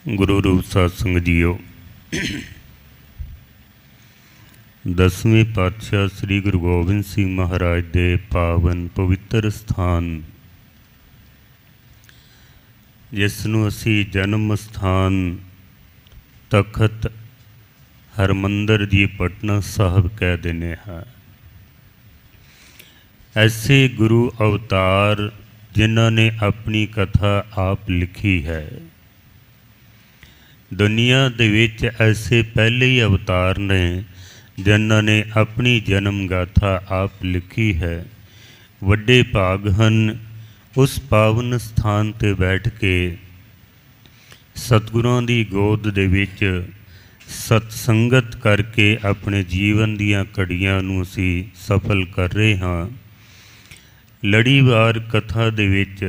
गुरु रूप सत्संग जीओ। 10वें पातशाह श्री गुरु गोबिंद सिंह महाराज दे पावन पवित्र स्थान जिसनूं असी जन्म स्थान तखत हरमंदर जी पटना साहब कह देने हाँ। ऐसे गुरु अवतार जिन्हों ने अपनी कथा आप लिखी है। दुनिया दे विच ऐसे पहले ही अवतार ने जिन्हों ने अपनी जन्म गाथा आप लिखी है। वड्डे भाग हन उस पावन स्थान ते बैठ के सतगुरां दी गोद दे विच सतसंगत करके अपने जीवन दीयां घड़ियां नूं असी सफल कर रहे हाँ। लड़ीवार कथा दे विच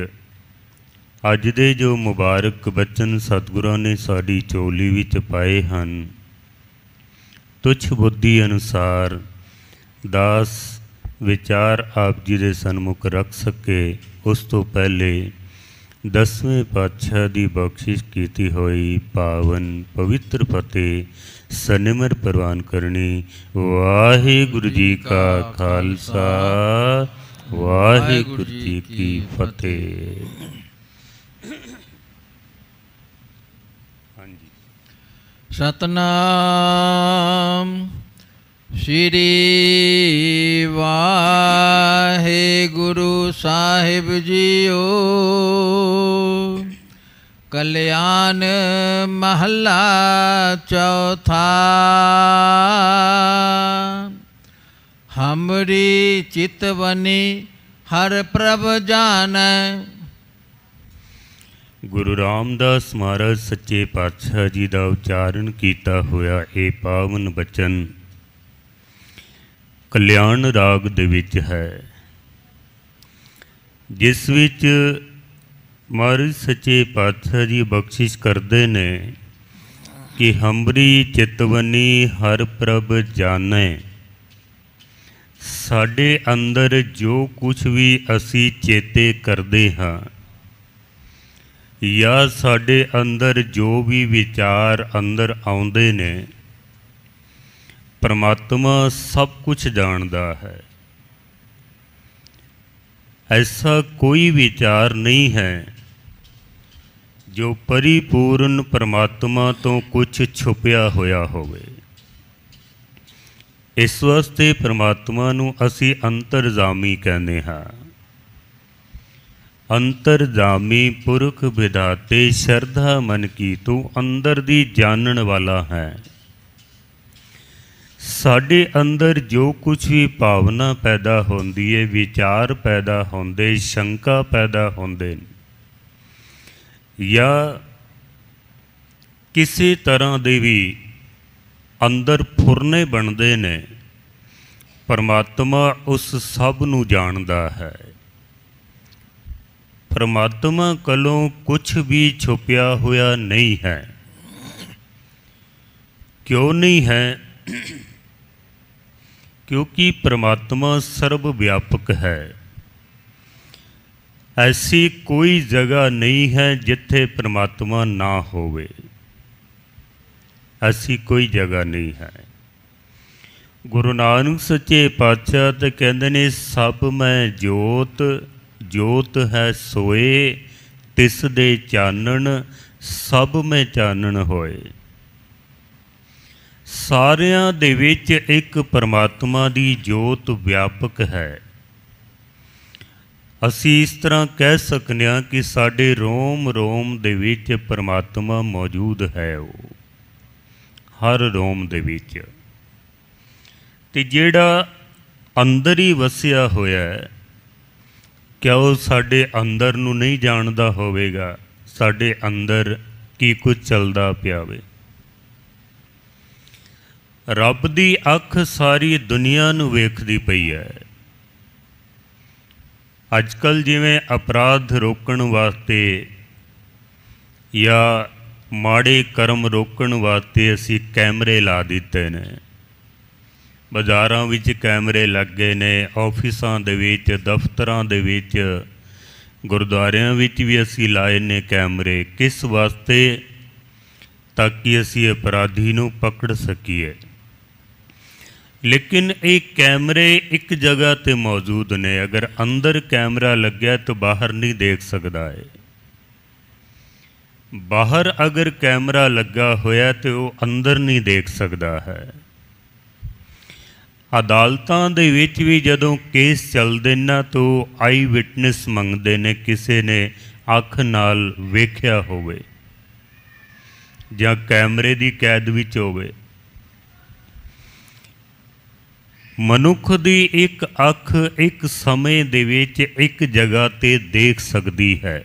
अज दे जो मुबारक बचन सतगुरां ने साडी चोली विच पाए हन। तुच्छ बुद्धि अनुसार दास विचार आप जी दे सन्मुख रख सके उस तो पहले 10वें पातशाह दी बख्शिश कीती होई पावन पवित्र फतेह सनिमर प्रवान करनी। वाहिगुरु जी का खालसा वाहिगुरु जी की फतेह। सतनाम श्री वाहिगुरु साहिब जीओ। कल्याण महला चौथा। हमरी चितवनी हर प्रभ जानै। गुरु रामदास महाराज सच्चे पातशाह जी का उच्चारण किया होया ये पावन बचन कल्याण राग दे विच है, जिस विच महाराज सच्चे पातशाह जी बख्शिश करते ने कि हमरी चितवनी हर प्रभ जाने। साडे अंदर जो कुछ भी असी चेते करते हाँ या साडे अंदर जो भी विचार अंदर आउंदे ने, परमात्मा सब कुछ जानदा है। ऐसा कोई विचार नहीं है जो परिपूर्ण परमात्मा तो कुछ छुपया होया होवे। इस वास्ते परमात्मा नूं असी अंतरजामी कहने हाँ। अंतरजामी पुरख विधाते शरधा मन की तू अंदर दी जानन वाला है। साडे अंदर जो कुछ भी भावना पैदा होंदी है, विचार पैदा होंदे, शंका पैदा होंदे या किसी तरह दे भी अंदर फुरने बनते ने, परमात्मा उस सब नूं जानदा है। परमात्मा कोलों कुछ भी छुपया हुआ नहीं है। क्यों नहीं है? क्योंकि परमात्मा सर्वव्यापक है। ऐसी कोई जगह नहीं है जिथे परमात्मा ना होवे। ऐसी कोई जगह नहीं है। गुरु नानक सच्चे पातशाह ते कहंदे ने सब मैं जोत जोत है सोए तिस दे चानन सब में चानन होए। सारियां दे विच एक परमात्मा दी जोत व्यापक है। असी इस तरह कह सकते हैं कि साडे रोम रोम दे विच परमात्मा मौजूद है। वो हर रोम दे विच ते जिहड़ा अंदर ही वसिया होया है, क्या वो साडे अंदर नूं नहीं जानदा होवेगा साडे अंदर की कुछ चलदा पिया वे। रब दी अख सारी दुनिया नूं वेखदी पई है। अजकल जिवें अपराध रोकण वास्ते या माड़े कर्म रोकण वास्ते असी कैमरे ला दिते ने। बाज़ारां विच कैमरे लग गए ने, ऑफिसां दे विच, दफ्तरां दे विच, गुरुद्वारियां विच भी असी लाए ने कैमरे। किस वास्ते? ताकि असी अपराधी नूं पकड़ सकीए। लेकिन ये कैमरे एक जगह ते मौजूद ने, अगर अंदर कैमरा लग्या तो बाहर नहीं देख सकता है। बाहर अगर कैमरा लगा होया तो वह अंदर नहीं देख सकता है। अदालतां दे विच भी जदों केस चलदे ना तो आई विटनेस मंगदे ने, किसी ने अख नाल वेख्या होवे जां कैमरे दी कैद विच होवे। मनुख दी एक अख एक समय दे विच एक जगह ते देख सकती है,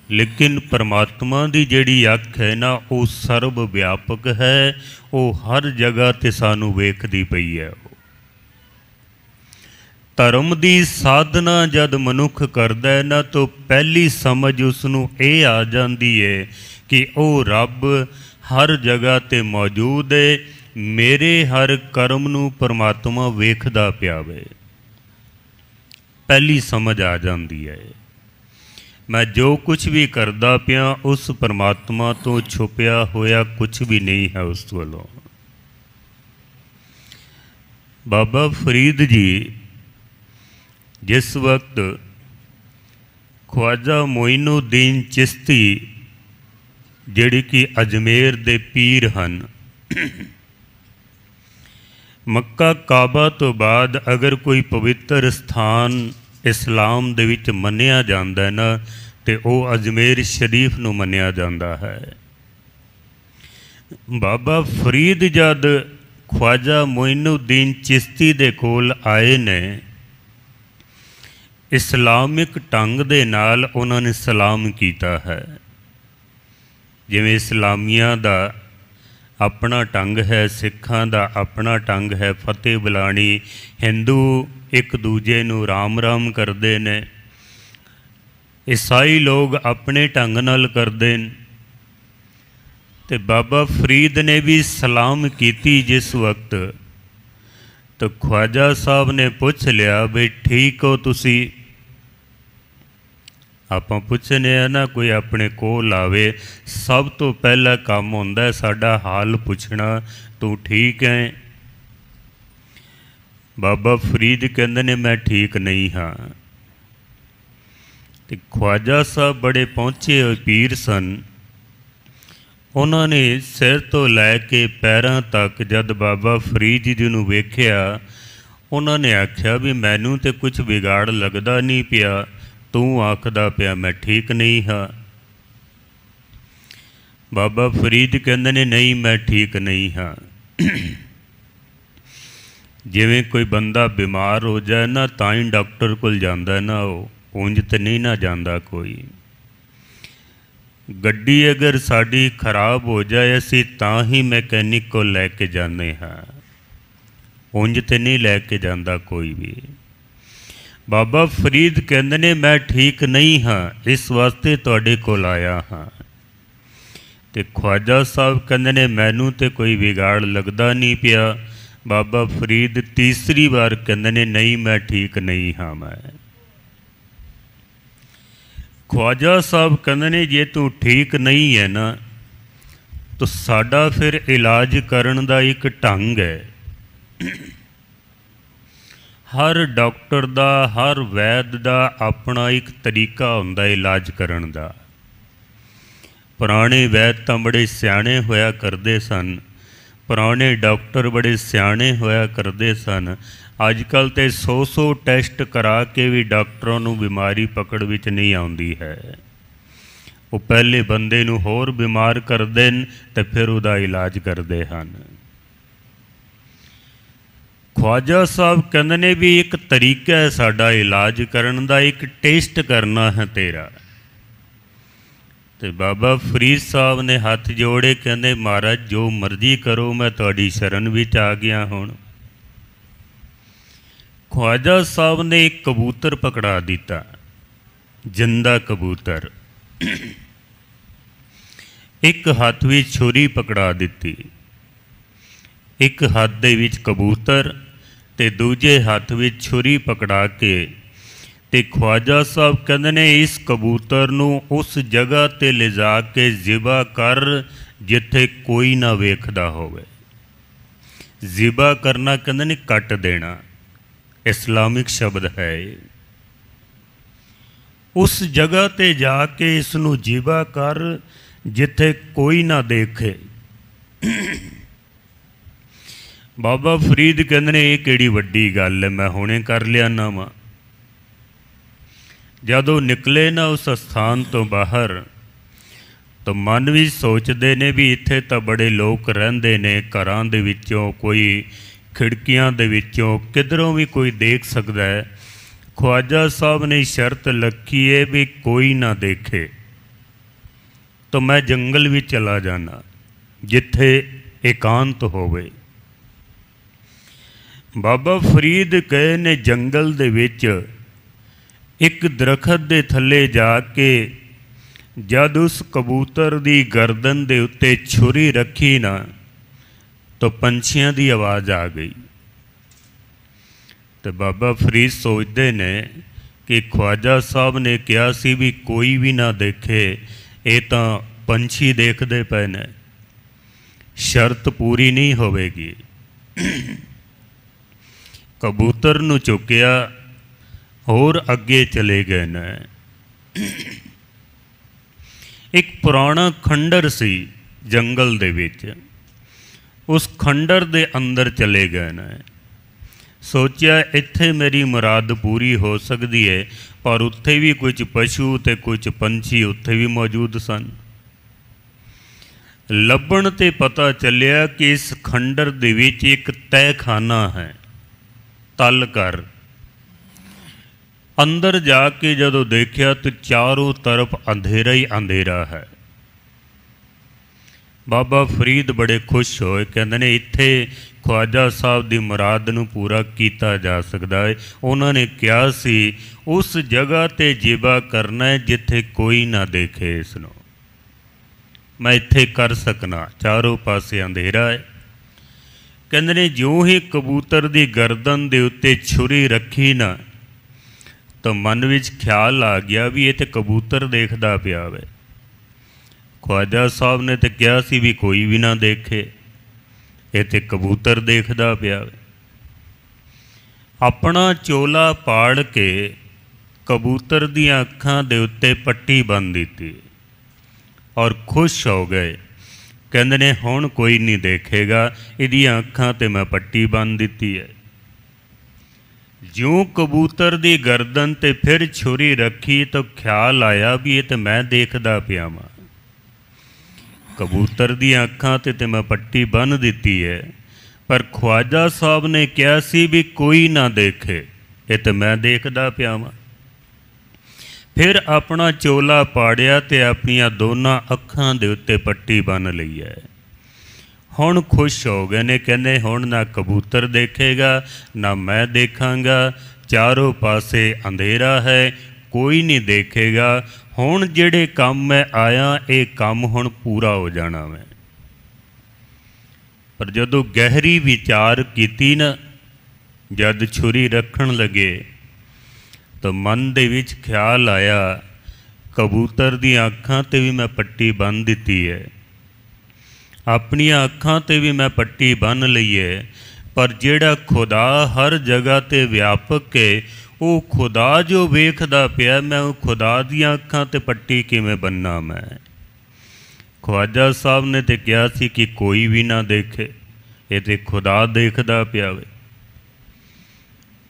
लेकिन परमात्मा की जिहड़ी अख है ना वो सर्व व्यापक है, वो हर जगह ते सानू वेखदी पई है। धर्म की साधना जद मनुख करदा है ना तो पहली समझ उसनू ये आ जाती है कि वो रब हर जगह ते मौजूद है, मेरे हर कर्म नू परमात्मा वेखदा पिया वे। पहली समझ आ जाती है, मैं जो कुछ भी करदा पिया उस परमात्मा तो छुपया होया कुछ भी नहीं है उस वालों। बाबा फरीद जी जिस वक्त ख्वाजा मोइनुद्दीन चिश्ती जिहड़े कि अजमेर दे पीर हन, मक्का काबा तो बाद अगर कोई पवित्र स्थान इस्लाम दे विच मन्निया जांदा है ना तो वह अजमेर शरीफ नूं मन्निया जांदा है। बाबा फरीद जद ख्वाजा मोइनुद्दीन चिश्ती दे कोल आए ने, इस्लामिक ढंग दे नाल उन्होंने सलाम कीता है। जिवें इस्लामिया दा अपना ढंग है, सिखां दा अपना ढंग है फतेह बुलानी, हिंदू एक दूजे नूं राम राम करते ने, ईसाई लोग अपने ढंग नाल करते हैं। तो बाबा फरीद ने भी सलाम कीती जिस वक्त, तो ख्वाजा साहब ने पूछ लिया भी ठीक हो तुसी। आपां पुछने ना कोई अपने कोल आवे, सब तो पहला काम होंदा है साडा हाल पुछना, तू ठीक है? बाबा फरीद कहंदे ने मैं ठीक नहीं हाँ। ते ख्वाजा साहब बड़े पहुँचे हुए पीर सन, उन्होंने सिर तो लैके पैरों तक जद बाबा फरीद जी नूं वेख्या, उन्होंने आख्या भी मैनू तो कुछ बिगाड़ लगदा नहीं पिया, तू आखदा पिया मैं ठीक नहीं हाँ। बाबा फरीद कहंदे ने नहीं मैं ठीक नहीं हाँ। जिवें कोई बंदा बीमार हो जाए ना तां ही डॉक्टर कोल जांदा ना, वो उंज ते नहीं ना जांदा कोई। गड्डी अगर साड़ी खराब हो जाए असी तां ही मैकेनिक को लैके जाने हाँ, उंज ते नहीं लैके जांदा कोई भी। बाबा फरीद कहंदे ने मैं ठीक नहीं हाँ, इस वास्ते तुहाडे कोल आया हाँ। ते ख्वाजा साहब कहंदे ने मैनू तो कोई बिगाड़ लगदा नहीं पिया। बाबा फरीद तीसरी बार कहंदे ने नहीं मैं ठीक नहीं हाँ। मैं ख्वाजा साहब कहंदे ने जे तू ठीक नहीं है ना तो साडा फिर इलाज करन दा एक ढंग है। हर डॉक्टर दा हर वैद दा अपना एक तरीका हुंदा इलाज करन दा। पुराने वैद तां बड़े सियाणे होया करदे सन, पुराने डॉक्टर बड़े सियाणे होया करदे सन। अजकल तो 100 टैसट करा के भी डॉक्टरों नूं बीमारी पकड़ विच नहीं आउंदी है। वो पहले बंदे नूं होर बीमार करदे न ते फिर उहदा इलाज करदे हन। ख्वाजा साहब कहंदे ने भी एक तरीका है साडा इलाज करन दा, एक टेस्ट करना है तेरा। तो बाबा फरीद साहब ने हाथ जोड़े कहंदे महाराज जो मर्जी करो मैं तुहाडी शरण विच आ गया हुण। ख्वाजा साहब ने एक कबूतर पकड़ा दिता, जिंदा कबूतर। एक हाथ में छुरी पकड़ा दी, एक हाथ दे विच कबूतर ते दूजे हाथ में छुरी पकड़ा के ਤੇ ख्वाजा साहब कहते ने इस कबूतर नूं उस जगह ते ले जा के ज़िबा कर जिथे कोई ना वेखदा होवे। ज़िबा करना कहते ने कट देना, इस्लामिक शब्द है। उस जगह ते जाके इसनूं ज़िबा कर जिथे कोई ना देखे। बाबा फरीद कहते ने ये किहड़ी वड्डी गल है, मैं हुणे कर लिया ना वा। जदों निकले ना उस स्थान तो बाहर तो मन भी सोचते ने भी इत्थे तो बड़े लोग रहिंदे ने, घरां दे विचों कोई खिड़कियां दे विचों किधरों भी कोई देख सकता है। ख्वाजा साहब ने शर्त लखी है भी कोई ना देखे तो मैं जंगल भी चला जाना जिथे एकांत होवे। बाबा फरीद गए ने जंगल दे विच एक दरखत दे थले जाके जद उस कबूतर दी गर्दन दे उत्ते छुरी रखी ना तो पंछियां दी आवाज़ आ गई। तो बाबा फरीद सोचते ने कि ख्वाजा साहब ने कहा सी भी कोई भी ना देखे, ये तो पंछी देखते पे ने, शर्त पूरी नहीं होवेगी। कबूतर नूं चुकिया होर अगे चले गए न। एक पुराना खंडर सी जंगल दे विच, उस खंडर दे अंदर चले गए न। सोचा इत्थे मेरी मुराद पूरी हो सकती है, पर उत्थे भी कुछ पशु ते कुछ पंछी उत्थे भी मौजूद सन। लभण ते पता चलिया कि इस खंडर दे विच एक तहखाना है, तल कर। अंदर जाके जदों देखा तो चारों तरफ अंधेरा ही अंधेरा है। बाबा फरीद बड़े खुश होए, कहते ने इत्थे ख्वाजा साहब दी मुराद नूं पूरा किया जा सकता है। उन्होंने कहा सी उस जगह ते ज़िबा करना है जिथे कोई ना देखे इसनूं, मैं इत्थे कर सकना, चारों पासे अंधेरा है। कहते ने जो ही कबूतर दी गर्दन दे उत्ते छुरी रखी ना तो मन विच ख्याल आ गया भी ये तो कबूतर देखदा पिया वे। ख्वाजा साहब ने तो कहा सी भी कोई भी ना देखे, ये तो कबूतर देखदा पिया वे। अपना चोला पाड़ के कबूतर दियां अखां दे उत्ते पट्टी बन दी और खुश हो गए। कहंदे ने हुण कोई नहीं देखेगा, इहदियां अखां ते मैं पट्टी बन दी है। ज्यों कबूतर दी गर्दन ते फिर छुरी रखी तो ख्याल आया भी ये तो मैं देखदा पिया वां। कबूतर दी अखां ते मैं पट्टी बन दी है, पर ख्वाजा साहब ने कहा सी भी कोई ना देखे, ये तो मैं देखदा पिया वां। फिर अपना चोला पाड़िया ते अपनियां दोनों अखां दे उत्ते पट्टी बन लई है। हुण खुश हो गए ने, कहने हुण ना कबूतर देखेगा ना मैं देखांगा, चारों पासे अंधेरा है, कोई नहीं देखेगा। हुण जिहड़े काम मैं आया ये काम हुण पूरा हो जाना मैं। पर जदों गहरी विचार कीती ना, जद छुरी रखण लगे तो मन दे विच ख्याल आया कबूतर दी अखां ते भी मैं पट्टी बन दी है, अपनियां अखां ते भी मैं पट्टी बन लई है, पर जिहड़ा खुदा हर जगह ते व्यापक है वो खुदा जो वेखदा पिया, मैं वो खुदा दियां अखां ते पट्टी किवें बन्ना मैं। ख्वाजा साहब ने तो कहा सी कि कोई भी ना देखे, ये तो खुदा देखदा पिया वे।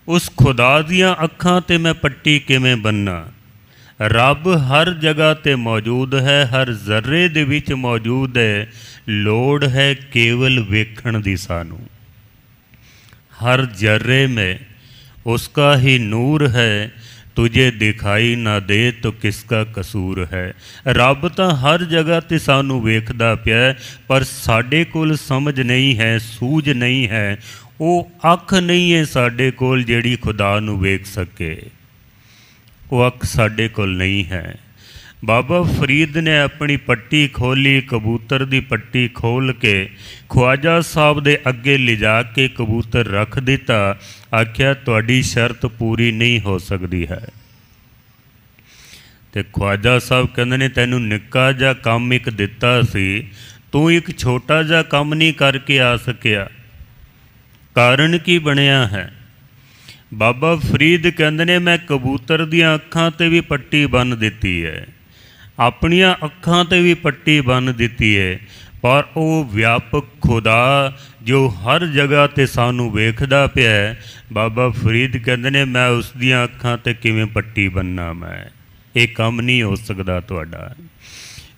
उस खुदा दियां अखां ते मैं पट्टी किवें बन्ना? रब हर जगह ते मौजूद है, हर जर्रे दे विच मौजूद है, लोड़ है केवल वेखण दी सानू। हर जर्रे में उसका ही नूर है, तुझे दिखाई ना दे तो किसका कसूर है। रब तो हर जगह ते सानू वेखदा पिया, पर साडे कोल समझ नहीं है, सूझ नहीं है, वो अख नहीं है साडे कोल जिहड़ी खुदा नू वेख सके, वो अख साडे कोल नहीं है। बाबा फरीद ने अपनी पट्टी खोली, कबूतर दी पट्टी खोल के ख्वाजा साहब दे अगे ले जा के कबूतर रख दिता। आख्या तुहाडी शर्त पूरी नहीं हो सकती है। ਤੇ ਖਵਾਜਾ ਸਾਹਿਬ ਕਹਿੰਦੇ ਨੇ ਤੈਨੂੰ ਨਿੱਕਾ ਜਿਹਾ ਕੰਮ ਇੱਕ ਦਿੱਤਾ ਸੀ, ਤੂੰ ਇੱਕ ਛੋਟਾ ਜਿਹਾ ਕੰਮ ਨਹੀਂ ਕਰਕੇ ਆ ਸਕਿਆ, ਕਾਰਨ ਕੀ ਬਣਿਆ ਹੈ? ਬਾਬਾ ਫਰੀਦ ਕਹਿੰਦੇ ਨੇ ਮੈਂ ਕਬੂਤਰ ਦੀਆਂ ਅੱਖਾਂ 'ਤੇ ਵੀ ਪੱਟੀ ਬੰਨ੍ਹ ਦਿੱਤੀ ਹੈ, ਆਪਣੀਆਂ ਅੱਖਾਂ 'ਤੇ ਵੀ ਪੱਟੀ ਬੰਨ੍ਹ ਦਿੱਤੀ ਹੈ, ਪਰ ਉਹ ਵਿਆਪਕ ਖੁਦਾ ਜੋ ਹਰ ਜਗ੍ਹਾ 'ਤੇ ਸਾਨੂੰ ਵੇਖਦਾ ਪਿਆ ਹੈ, ਬਾਬਾ ਫਰੀਦ ਕਹਿੰਦੇ ਨੇ ਮੈਂ ਉਸ ਦੀਆਂ ਅੱਖਾਂ 'ਤੇ ਕਿਵੇਂ ਪੱਟੀ ਬੰਨਾਂ? ਮੈਂ ਇਹ ਕੰਮ ਨਹੀਂ ਹੋ ਸਕਦਾ ਤੁਹਾਡਾ।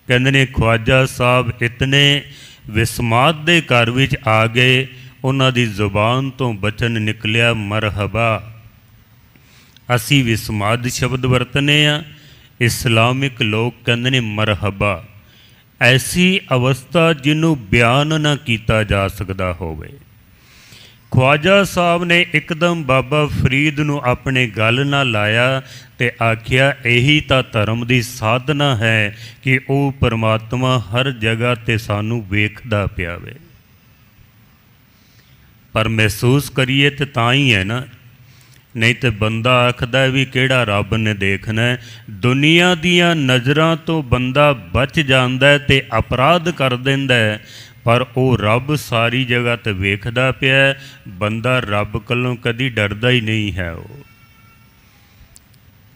ਕਹਿੰਦੇ ਨੇ ਖਵਾਜਾ ਸਾਹਿਬ ਇਤਨੇ ਵਿਸਮਾਦ ਦੇ ਘਰ ਵਿੱਚ ਆ ਗਏ, ਉਹਨਾਂ ਦੀ ਜ਼ੁਬਾਨ ਤੋਂ ਬਚਨ ਨਿਕਲਿਆ ਮਰਹਬਾ। ਅਸੀਂ ਵਿਸਮਾਦ ਸ਼ਬਦ ਵਰਤਨੇ ਆ, ਇਸਲਾਮਿਕ ਲੋਕ ਕਹਿੰਦੇ ਨੇ ਮਰਹਬਾ। ਐਸੀ ਅਵਸਥਾ ਜਿਹਨੂੰ ਬਿਆਨ ਨਾ ਕੀਤਾ ਜਾ ਸਕਦਾ ਹੋਵੇ। ਖਵਾਜਾ ਸਾਹਿਬ ਨੇ ਇੱਕਦਮ ਬਾਬਾ ਫਰੀਦ ਨੂੰ ਆਪਣੇ ਗੱਲ ਨਾਲ ਲਾਇਆ ਤੇ ਆਖਿਆ ਇਹੀ ਤਾਂ ਧਰਮ ਦੀ ਸਾਧਨਾ ਹੈ ਕਿ ਉਹ ਪਰਮਾਤਮਾ ਹਰ ਜਗ੍ਹਾ 'ਤੇ ਸਾਨੂੰ ਵੇਖਦਾ ਪਿਆ ਵੇ, ਪਰ ਮਹਿਸੂਸ ਕਰੀਏ ਤੇ ਤਾਂ ਹੀ ਹੈ ਨਾ, ਨਹੀਂ ਤੇ ਬੰਦਾ ਆਖਦਾ ਵੀ ਕਿਹੜਾ ਰੱਬ ਨੇ ਦੇਖਣਾ। ਦੁਨੀਆ ਦੀਆਂ ਨਜ਼ਰਾਂ ਤੋਂ ਬੰਦਾ ਬਚ ਜਾਂਦਾ ਹੈ ਤੇ ਅਪਰਾਧ ਕਰ ਦਿੰਦਾ ਹੈ, ਪਰ ਉਹ ਰੱਬ ਸਾਰੀ ਜਗ੍ਹਾ 'ਤੇ ਵੇਖਦਾ ਪਿਆ। ਬੰਦਾ ਰੱਬ ਕੋਲੋਂ ਕਦੀ ਡਰਦਾ ਹੀ ਨਹੀਂ ਹੈ। ਉਹ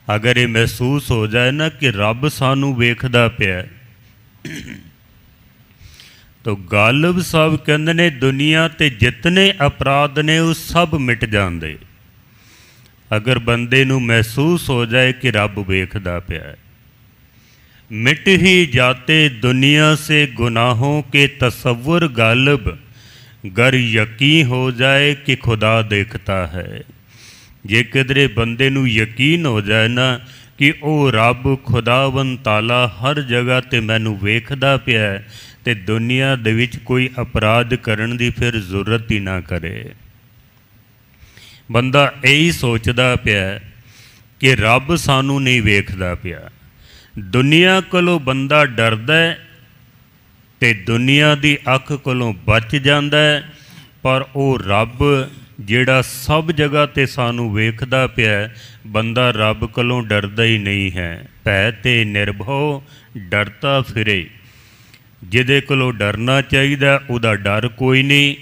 ਅਗਰ ਇਹ ਮਹਿਸੂਸ ਹੋ ਜਾਏ ਨਾ ਕਿ ਰੱਬ ਸਾਨੂੰ ਵੇਖਦਾ ਪਿਆ, ਤਾਂ ਗਾਲਿਬ ਸਾਹਿਬ ਕਹਿੰਦੇ ਨੇ ਦੁਨੀਆ 'ਤੇ ਜਿਤਨੇ ਅਪਰਾਧ ਨੇ ਉਹ ਸਭ ਮਿਟ ਜਾਂਦੇ ਅਗਰ ਬੰਦੇ ਨੂੰ ਮਹਿਸੂਸ ਹੋ ਜਾਏ ਕਿ ਰੱਬ ਵੇਖਦਾ ਪਿਆ ਹੈ। मिट ही जाते दुनिया से गुनाहों के तसव्वुर गालिब, गर यकीन हो जाए कि खुदा देखता है। जे किधरे बंदे नू यकीन हो जाए ना कि ओ रब खुदावन ताला हर जगह ते मैनू वेखदा पिया है, ते दुनिया दे विच कोई अपराध करन दी फिर जरूरत ही ना करे। बंदा यही सोचदा पिया कि रब सानू नहीं वेखदा पिया। दुनिया कोलों बंदा डरदा है ते दुनिया दी अख कोलों बच जांदा है, पर वो रब जिहड़ा सब जगह ते सानू वेखदा पिया है, बंदा रब कोलों डरदा ही नहीं है। भै ते निर्भौ डरता फिरे। जिहदे कोलों डरना चाहिदा उहदा डर कोई नहीं,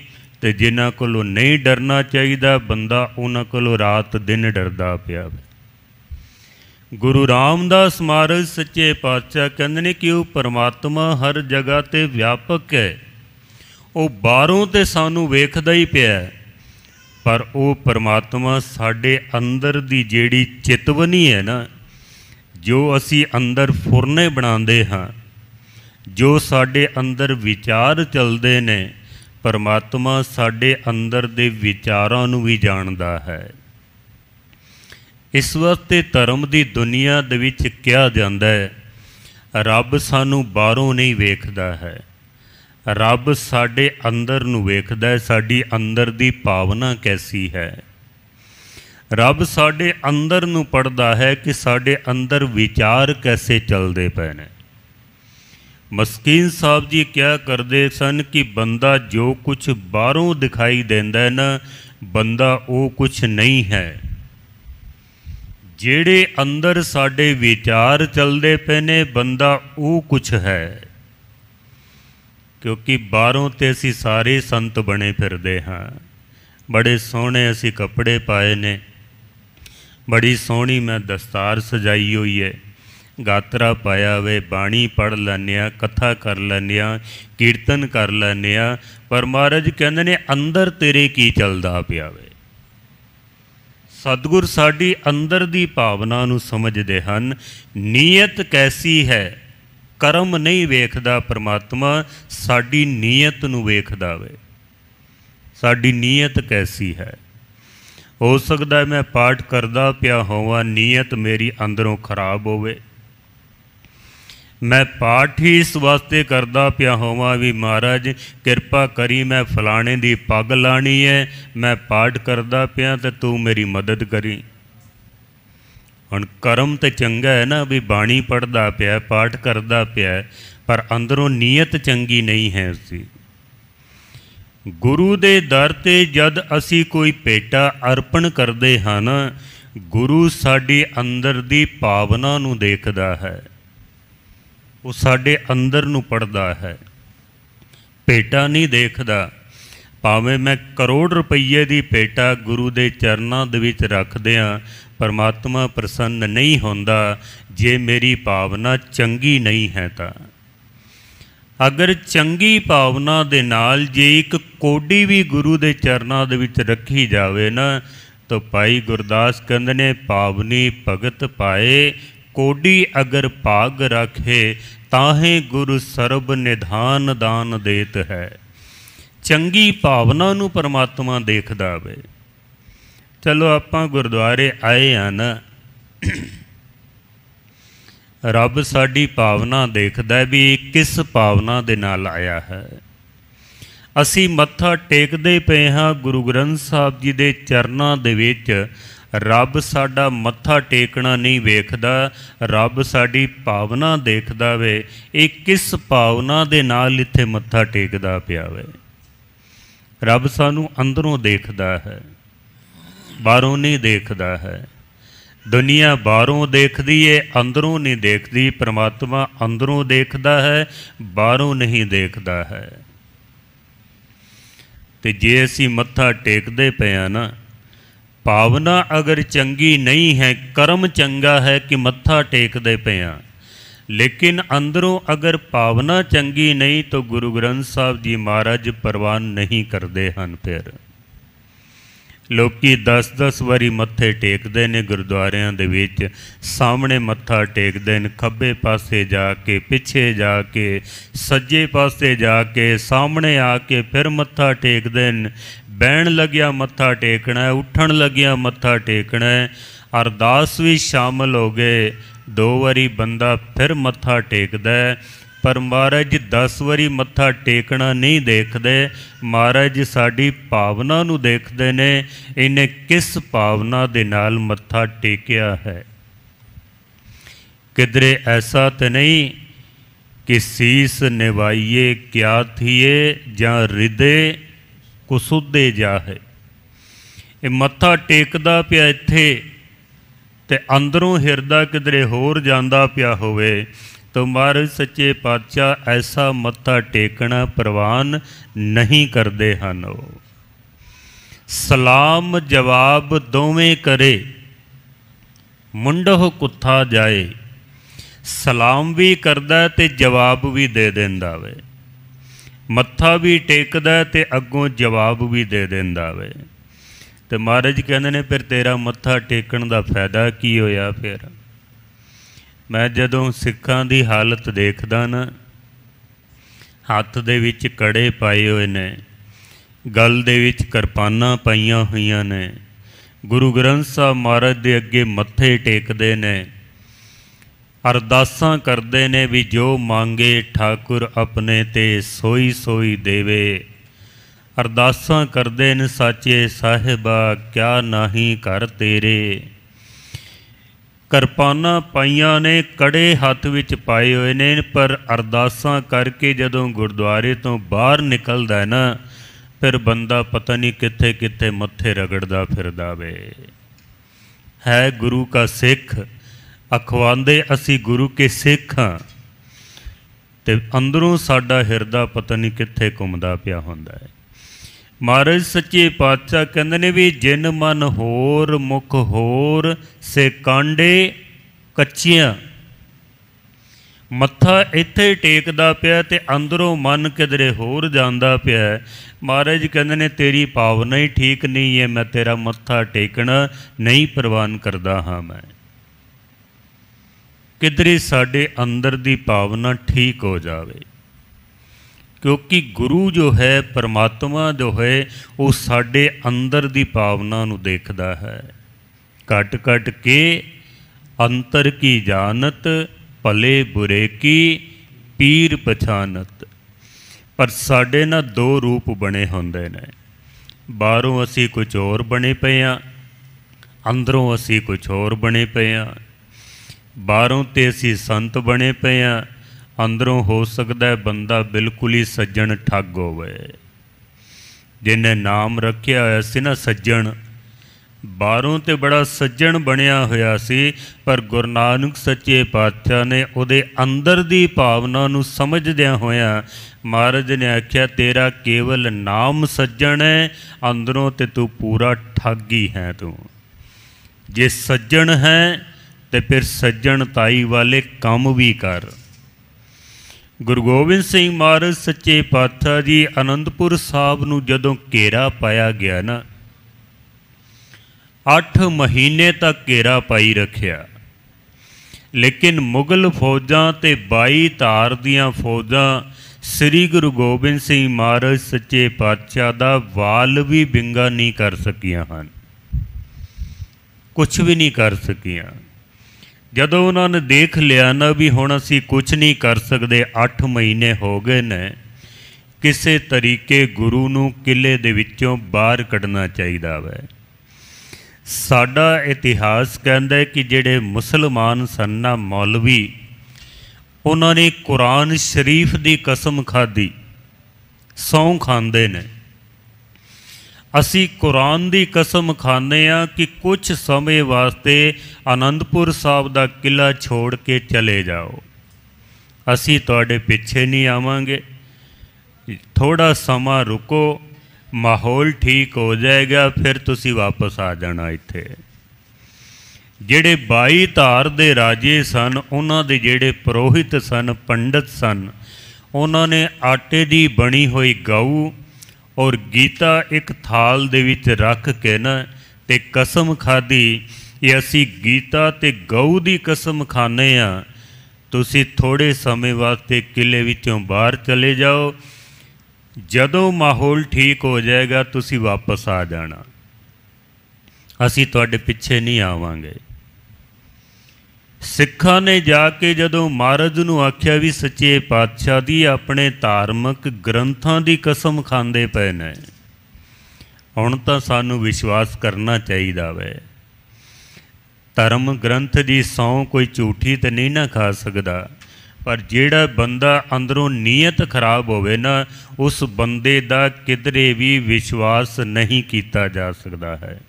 ते जिन्हां कोलों नहीं डरना चाहिदा बंदा उन्हां कोलों रात दिन डरदा पिया। गुरु रामदास महाराज सच्चे पातशाह कहते हैं कि वो परमात्मा हर जगह ते व्यापक है, वो बाहरों ते सानू वेखदा ही पिया, पर वो परमात्मा साडे अंदर दी जेड़ी चितवनी है ना, जो असी अंदर फुरने बनाते हाँ, जो साडे अंदर विचार चलते ने, परमात्मा साडे अंदर दे विचारां नू भी जानदा है। इस वास्ते धर्म की दुनिया दे विच कहा जाता है, रब सानू बाहरों नहीं वेखदा है, रब साडे अंदर नू वेखदा है, साडी अंदर दी भावना कैसी है। रब साडे अंदर नू पढ़दा है कि साडे अंदर विचार कैसे चलते पे ने। मस्कीन साहब जी क्या करते सन कि बंदा जो कुछ बाहरों दिखाई देंदा है ना, बंदा वो कुछ नहीं है। जेड़े अंदर साडे विचार चलते पे ने, बंदा वो कुछ है। क्योंकि बाहरों ते असी सारे संत बने फिरदे हाँ, बड़े सोहने असी कपड़े पाए ने, बड़ी सोहनी मैं दस्तार सजाई हुई है, गात्रा पाया वे, बाणी पढ़ लैने, कथा कर लैने, कीर्तन कर लैने, पर महाराज कहंदे ने अंदर तेरे की चलदा पिया वे। सतगुर साडी अंदर दी भावना नू समझदे हन। नीयत कैसी है, कर्म नहीं वेखदा परमात्मा, साडी नीयत नू वेखदा वे। साडी नीयत कैसी है। हो सकदा मैं पाठ करदा पिया होवां, नीयत मेरी अंदरों खराब होवे, मैं पाठ ही इस वास्ते करदा पिया होवां भी महाराज किरपा करी मैं फलाने दी पग लानी है, मैं पाठ करदा पिया तो तू मेरी मदद करी। हुण कर्म तो चंगा है ना भी बाणी पढ़दा पिया, पाठ करदा पिया, पर अंदरों नीयत चंगी नहीं है उसकी। गुरु दे दर ते जद असी कोई भेटा अर्पण करदे हां ना, गुरु साडी अंदर दी भावना नूं देखदा है, वो साडे अंदर नूं पढ़दा है, भेटा नहीं देखदा। भावें मैं करोड़ रुपये की भेटा गुरु के चरणों दे विच रखदिआं परमात्मा प्रसन्न नहीं होंदा जे मेरी भावना चंगी नहीं है। तां अगर चंगी भावना दे नाल जे एक कोडी भी गुरु के चरणों दे विच रखी जावे ना, तो भाई गुरदास कहंदे ने भावनी भगत पाए, कोडी अगर भाग रखे ताहे गुरु सर्ब निधान दान देत है। चंगी भावना नूं परमात्मा देखदा वे। चलो आपां गुरुद्वारे आए हैं ना, रब साडी भावना देखदा भी किस भावना दे नाल आया है। असी मत्था टेकदे पे हाँ गुरु ग्रंथ साहब जी दे चरनां दे विच, रब साडा मत्था टेकना नहीं वेखदा, रब साडी भावना देखदा वे। ये किस भावना दे नाल इत्थे मत्था टेकदा पिया वे। रब सानू अंदरों देखदा है, बाहरों नहीं देखदा है। दुनिया बाहरों देखदी है, अंदरों नहीं देखदी। परमात्मा अंदरों देखदा है, बाहरों नहीं देखदा है। ते जे असी मत्था टेकदे पे ना, भावना अगर चंगी नहीं है, कर्म चंगा है कि मत्था टेकदे पे, लेकिन अंदरों अगर भावना चंगी नहीं तो गुरु ग्रंथ साहब जी महाराज प्रवान नहीं करते हैं। फिर लोकी 10-10 वारी मत्थे टेकते हैं गुरुद्वारियां दे विच, सामने मत्था टेकते हैं, खब्बे पासे जाके, पिछे जाके, सज्जे पासे जाके, सामने आके फिर मत्था टेकते हैं। बहन लग्या मत्था टेकना है, उठन लग्या मत्था टेकना है, अरदास भी शामिल हो गए। 2 वारी बंदा फिर मत्था टेकदा है, पर महाराज 10 वारी मत्था टेकना नहीं देखते। महाराज साडी भावना नूं देखते ने, इन्हें किस भावना दे नाल मत्था टेकिया है। किधरे ऐसा तो नहीं कि सीस निवाइए क्या थिए जां हृदय कुसुदे जाहे। ये मत्था टेकदा पिया इत्थे ते अंदरों हिरदा किधरे होर जांदा पिया होवे, तो महाराज सच्चे पातशाह ऐसा मत्था टेकना प्रवान नहीं करते हैं। सलाम जवाब दोवें करे, मुंडो कुत्था जाए। सलाम भी करदा ते जवाब भी दे देंदा वे, मत्था भी टेकदा ते अगों जवाब भी दे देंदा वे। तो महाराज कहते ने फिर तेरा मत्था टेकन का फायदा की होया। फिर मैं जदों सिखां दी हालत देखदा ना, हत्थ दे विच कड़े पाए हुए ने, गल दे विच किरपानां पाईयां होईयां ने, गुरु ग्रंथ साहब महाराज दे अगे मत्थे टेकदे ने, अरदासां करदे ने भी जो मांगे ठाकुर अपने ते सोई सोई देवे। अरदासां करदे न साचे साहिबा क्या नाही कर तेरे। किरपानां पाईयां ने, कड़े हत्थ विच पाए हुए ने, पर अरदासां करके जदों गुरुद्वारे तो बाहर निकलदा है ना, फिर बंदा पता नहीं कित्थे कित्थे मत्थे रगड़दा फिरदा वे। है गुरु का सिख, अखवांदे असी गुरु के सिख हाँ, ते अंदरों साडा हिरदा पता नहीं कित्थे घुमदा पिया हुंदा है। महाराज सच्चे पातशाह कहते ने भी जिन मन होर मुख होर से कांडे कच्चियां। मत्था इत्थे टेकदा पिया ते अंदरों मन किधरे होर जांदा पिया। महाराज कहते ने तेरी भावना ही ठीक नहीं है, मैं तेरा मत्था टेकना नहीं प्रवान करदा हाँ। मैं किधरे साडे अंदर दी भावना ठीक हो जावे, क्योंकि गुरु जो है, परमात्मा जो है, वो साडे अंदर दी भावना नूं देखदा है। घट घट के अंतर की जानत, भले बुरे की पीर पछानत। पर साडे ना 2 रूप बने होंदे ने। बाहरों असी कुछ और बने पे हाँ, अंदरों असी कुछ और बने पे हाँ। बाहरों ते असी संत बने पे हाँ, अंदरों हो सकता है बंदा बिल्कुल ही सज्जन ठग होवे। जिन्हें नाम रखिया होया सी ना सज्जन, ਬਾਹਰੋਂ ਤੇ ਬੜਾ ਸੱਜਣ ਬਣਿਆ ਹੋਇਆ ਸੀ, ਪਰ ਗੁਰੂ ਨਾਨਕ ਸੱਚੇ ਪਾਤਸ਼ਾਹ ਨੇ ਉਹਦੇ ਅੰਦਰ ਦੀ ਭਾਵਨਾ ਨੂੰ ਸਮਝਦਿਆਂ ਹੋਇਆਂ ਮਹਾਰਾਜ ਨੇ ਆਖਿਆ, ਤੇਰਾ ਕੇਵਲ ਨਾਮ ਸੱਜਣ ਹੈ, ਅੰਦਰੋਂ ਤੇ ਤੂੰ ਪੂਰਾ ਠੱਗ ਹੀ ਹੈ। ਤੂੰ ਜੇ ਸੱਜਣ ਹੈ ਤੇ ਫਿਰ ਸੱਜਣ ਤਾਈ ਵਾਲੇ ਕੰਮ ਵੀ ਕਰ। ਗੁਰੂ ਗੋਬਿੰਦ ਸਿੰਘ ਮਹਾਰਾਜ ਸੱਚੇ ਪਾਤਸ਼ਾਹ ਜੀ ਅਨੰਦਪੁਰ ਸਾਹਿਬ ਨੂੰ ਜਦੋਂ ਘੇਰਾ ਪਾਇਆ ਗਿਆ ਨਾ, 8 ਮਹੀਨੇ ਤੱਕ ਘੇਰਾ ਪਾਈ ਰੱਖਿਆ, ਲੇਕਿਨ ਮੁਗਲ ਫੌਜਾਂ ਤੇ 22 ਧਾਰ ਦੀਆਂ ਫੌਜਾਂ ਸ੍ਰੀ ਗੁਰੂ ਗੋਬਿੰਦ ਸਿੰਘ ਮਹਾਰਾਜ ਸੱਚੇ ਪਾਤਸ਼ਾਹ ਦਾ ਵਾਲ ਵੀ ਵਿੰਗਾ ਨਹੀਂ ਕਰ ਸਕੀਆਂ ਹਨ, ਕੁਛ ਵੀ ਨਹੀਂ ਕਰ ਸਕੀਆਂ। ਜਦੋਂ ਉਹਨਾਂ ਨੇ ਦੇਖ ਲਿਆ ਨਾ ਵੀ ਹੁਣ ਅਸੀਂ ਕੁਛ ਨਹੀਂ ਕਰ ਸਕਦੇ, 8 ਮਹੀਨੇ ਹੋ ਗਏ ਨੇ, ਕਿਸੇ ਤਰੀਕੇ ਗੁਰੂ ਨੂੰ ਕਿਲੇ ਦੇ ਵਿੱਚੋਂ ਬਾਹਰ ਕੱਢਣਾ ਚਾਹੀਦਾ ਵੈ। ਸਾਡਾ ਇਤਿਹਾਸ ਕਹਿੰਦਾ ਹੈ ਕਿ ਜਿਹੜੇ ਮੁਸਲਮਾਨ ਸਨ ਨਾ ਮੌਲਵੀ, ਉਹਨਾਂ ਨੇ ਕੁਰਾਨ ਸ਼ਰੀਫ ਦੀ ਕਸਮ ਖਾਧੀ, ਸਹੁੰ ਖਾਂਦੇ ਨੇ। ਅਸੀਂ ਕੁਰਾਨ ਦੀ ਕਸਮ ਖਾਂਦੇ ਹਾਂ ਕਿ ਕੁਝ ਸਮੇਂ ਵਾਸਤੇ ਆਨੰਦਪੁਰ ਸਾਹਿਬ ਦਾ ਕਿਲਾ ਛੋੜ ਕੇ ਚਲੇ ਜਾਓ, ਅਸੀਂ ਤੁਹਾਡੇ ਪਿੱਛੇ ਨਹੀਂ ਆਵਾਂਗੇ, ਥੋੜ੍ਹਾ ਸਮਾਂ ਰੁਕੋ, ਮਾਹੌਲ ਠੀਕ ਹੋ ਜਾਏਗਾ, ਫਿਰ ਤੁਸੀਂ ਵਾਪਸ ਆ ਜਾਣਾ ਇੱਥੇ। ਜਿਹੜੇ 22 ਧਾਰ ਦੇ ਰਾਜੇ ਸਨ, ਉਹਨਾਂ ਦੇ ਜਿਹੜੇ ਪੁਰੋਹਿਤ ਸਨ, ਪੰਡਤ ਸਨ, ਉਹਨਾਂ ਨੇ ਆਟੇ ਦੀ ਬਣੀ ਹੋਈ ਗਊ ਔਰ ਗੀਤਾ ਇੱਕ ਥਾਲ ਦੇ ਵਿੱਚ ਰੱਖ ਕੇ ਨਾ ਤੇ ਕਸਮ ਖਾਧੀ ਕਿ ਅਸੀਂ ਗੀਤਾ ਤੇ ਗਊ ਦੀ ਕਸਮ ਖਾਂਦੇ ਹਾਂ, ਤੁਸੀਂ ਥੋੜ੍ਹੇ ਸਮੇਂ ਵਾਸਤੇ ਕਿਲੇ ਵਿੱਚੋਂ ਬਾਹਰ ਚਲੇ ਜਾਓ, ਜਦੋਂ ਮਾਹੌਲ ਠੀਕ ਹੋ ਜਾਏਗਾ ਤੁਸੀਂ ਵਾਪਸ ਆ ਜਾਣਾ, ਅਸੀਂ ਤੁਹਾਡੇ ਪਿੱਛੇ ਨਹੀਂ ਆਵਾਂਗੇ। ਸਿੱਖਾਂ ਨੇ ਜਾ ਕੇ ਜਦੋਂ ਮਹਾਰਾਜ ਨੂੰ ਆਖਿਆ ਵੀ ਸੱਚੇ ਪਾਤਸ਼ਾਹ ਦੀ ਆਪਣੇ ਧਾਰਮਿਕ ਗ੍ਰੰਥਾਂ ਦੀ ਕਸਮ ਖਾਂਦੇ ਪਏ ਨੇ, ਹੁਣ ਤਾਂ ਸਾਨੂੰ ਵਿਸ਼ਵਾਸ ਕਰਨਾ ਚਾਹੀਦਾ ਵੈ। ਧਰਮ ਗ੍ਰੰਥ ਦੀ ਸਹੁੰ ਕੋਈ ਝੂਠੀ ਤਾਂ ਨਹੀਂ ਨਾ ਖਾ ਸਕਦਾ, ਪਰ ਜਿਹੜਾ ਬੰਦਾ ਅੰਦਰੋਂ ਨੀਅਤ ਖਰਾਬ ਹੋਵੇ ਨਾ, ਉਸ ਬੰਦੇ ਦਾ ਕਿਧਰੇ ਵੀ ਵਿਸ਼ਵਾਸ ਨਹੀਂ ਕੀਤਾ ਜਾ ਸਕਦਾ ਹੈ।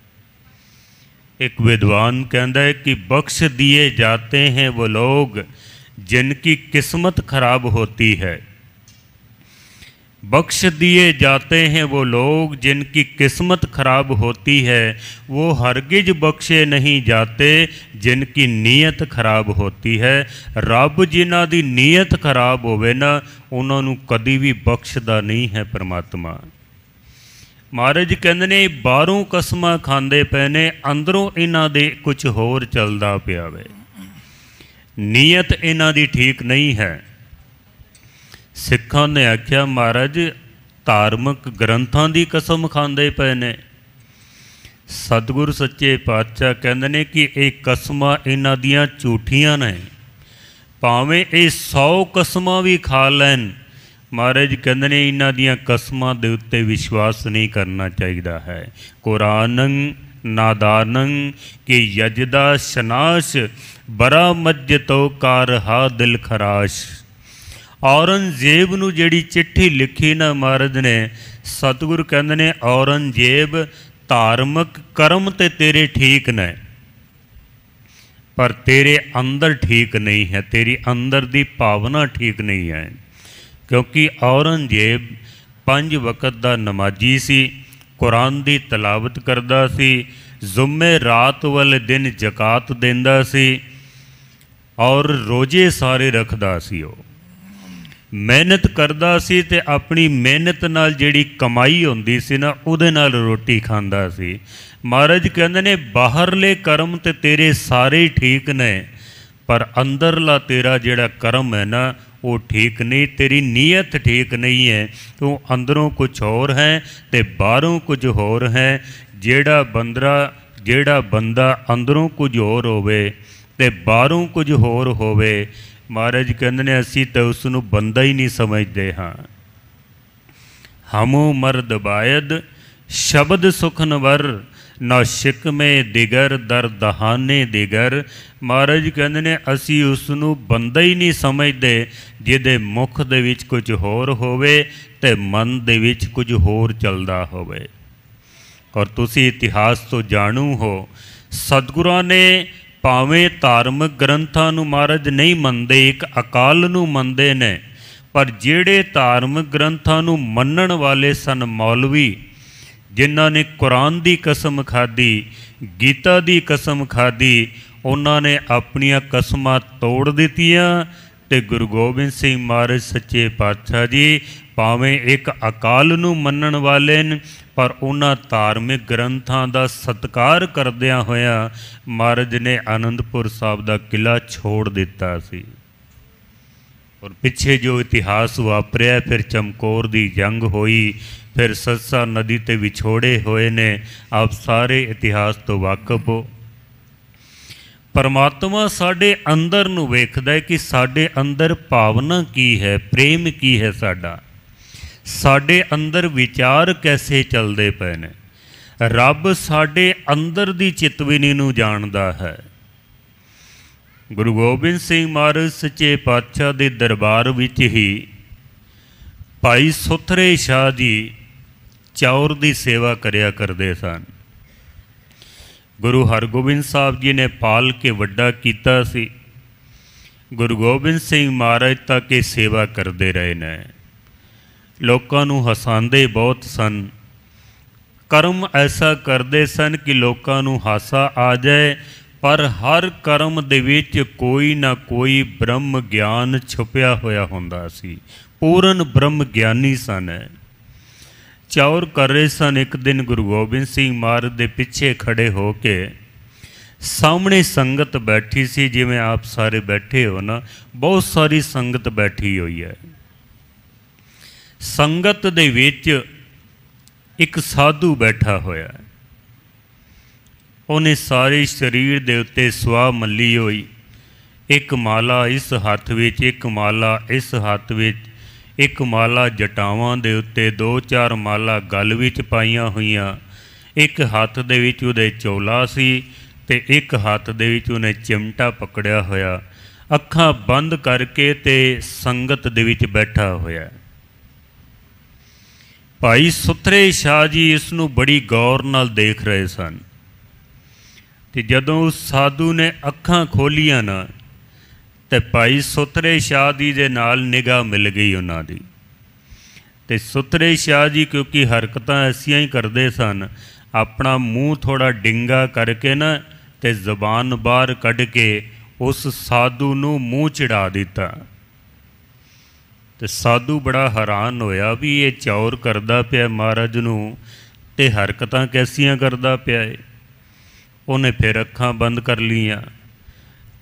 एक विद्वान कहता है कि बख्श दिए जाते हैं वो लोग जिनकी किस्मत खराब होती है, बख्श दिए जाते हैं वो लोग जिनकी किस्मत खराब होती है, वो हरगिज बख्शे नहीं जाते जिनकी नीयत खराब होती है। रब जिन्हां दी नीयत खराब होवे ना, उन्हां नूं कदी भी बख्शदा नहीं है परमात्मा। महाराज कहते ने बाहरों कस्मां खांदे पे ने, अंदरों इन्हां दे कुछ होर चलदा पिया वे, नीयत इन्हां दी ठीक नहीं है। सिखां ने आख्या महाराज धार्मिक ग्रंथां दी कसम खांदे पे ने। सतगुरु सच्चे पातशाह कहते ने कि ये कसमां इन्हां दियां झूठियां ने, भावें ये 100 कसमां भी खा लैन, महाराज कहते ने इन्हां दियां कसमां दे उत्ते विश्वास नहीं करना चाहिए है। कुरानंग नादानंग कि यजदा शनाश बरा मज्जतो कार हा दिल खराश। औरंगजेब नूं जिहड़ी चिट्ठी लिखी ना महाराज ने, सतगुरु कहते ने औरंगजेब धार्मिक कर्म ते तेरे ठीक ने, पर तेरे अंदर ठीक नहीं है, तेरी अंदर दी भावना ठीक नहीं है। क्योंकि औरंगजेब 5 वक़्त दा नमाजी सी, कुरान दी तलावत करदा सी, जुम्मे रात वाले दिन जकात देंदा सी और रोजे सारे रखदा सी। वो मेहनत करदा सी ते अपनी मेहनत नाल जिहड़ी कमाई हुंदी सी ना, उहदे नाल रोटी खांदा सी। महाराज कहंदे ने बाहरले कर्म ते तेरे सारे ठीक ने, पर अंदरला तेरा जिहड़ा कर्म है ना, वो ठीक नहीं, तेरी नीयत ठीक नहीं है। तू अंदरों कुछ होर है ते बाहरों कुछ होर है। जेड़ा बंदा अंदरों कुछ होर होवे ते बाहरों कुछ होर होवे, महाराज कहते ने असी तो उसनूं बंदा ही नहीं समझते। हाँ हमो मर्द बायद शब्द सुखनवर ना शिक में दिगर दर दहाने दिगर। महाराज कहते ने असी उसनूं बंदा ही नहीं समझते जिहदे मुख दे विच कुछ होर होवे ते मन दे विच कुछ होर चलदा होवे। और तुसी इतिहास तो जाणू हो, सतगुरां ने भावें धार्मिक ग्रंथां नूं महाराज नहीं मनते, एक अकाल नूं मनते ने, पर जिहड़े धार्मिक ग्रंथां नूं मनण वाले सन मौलवी, जिन्हां ने कुरान की कसम खाधी, गीता की कसम खाधी, उन्होंने ने अपनियां कसमां तोड़ दित्तियां। ते गुरु गोबिंद सिंह महाराज सच्चे पातशाह जी भावें एक अकाल नूं मनण वाले न, पर उन्हां धार्मिक ग्रंथां दा सत्कार करदियां होया महाराज ने आनंदपुर साहब दा किला छोड़ दिता सी। और पिछे जो इतिहास वापरिया, फिर चमकौर दी जंग होई, फिर सस्सा नदी ते विछोड़े होए ने, आप सारे इतिहास तो वाकफ हो। परमात्मा साडे अंदर नूं वेखदा है कि साडे अंदर भावना की है, प्रेम की है, साडे अंदर विचार कैसे चलते पे ने। रब साडे अंदर दी चितविनी नूं जानदा है। गुरु गोबिंद सिंह महाराज सच्चे पातशाह दे दरबार विच ही भाई सुथरे शाह जी चौर की सेवा करया करते सन। गुरु हरगोबिंद साहब जी ने पाल के वड्डा कीता सी। गुरु गोबिंद सिंह महाराज तक ये सेवा करते रहे ने। लोकां नूं हसांदे बहुत सन, कर्म ऐसा करते सन कि लोकां नूं हासा आ जाए, पर हर कर्म दे विच कोई ना कोई ब्रह्म ज्ञान छुपिया होया हुंदा सी। पूर्ण ब्रह्म ज्ञानी सन। चौर कर रहे सन। एक दिन गुरु गोबिंद सिंह महाराज दे पिछे खड़े हो के सामने संगत बैठी सी, जिवें आप सारे बैठे हो ना, बहुत सारी संगत बैठी हुई है। संगत दे विच एक साधु बैठा होया। उन्हें सारे शरीर दे उत्ते सुआ मली हुई, एक माला इस हाथ विच, एक माला इस हाथ विच, एक माला जटावां दे उत्ते, दो चार माला गल विच पाईयां होईयां, एक हाथ दे विच उहदे चोला सी ते एक हाथ दे विच उहने चिमटा पकड़िया होया, अखां बंद करके ते संगत दे विच बैठा होया। भाई सुथरे शाह जी इसनूं बड़ी गौर नाल देख रहे सन। ते जदों उस साधु ने अखां खोलियां ना, ते भाई सुथरे शाह जी दे नाल निगाह मिल गई उन्हां दी। ते सुथरे शाह जी क्योंकि हरकतां ऐसियां ही करते सन, अपना मूँह थोड़ा डिंगा करके ना ते जबान बाहर कढ़ के उस साधु नूं मूँह चढ़ा दिता। ते साधु बड़ा हैरान होया भी ये चौर करदा पिया महाराज नूं ते हरकतां कैसियां करदा पिया है। उन्हें फिर अखां बंद कर लियां।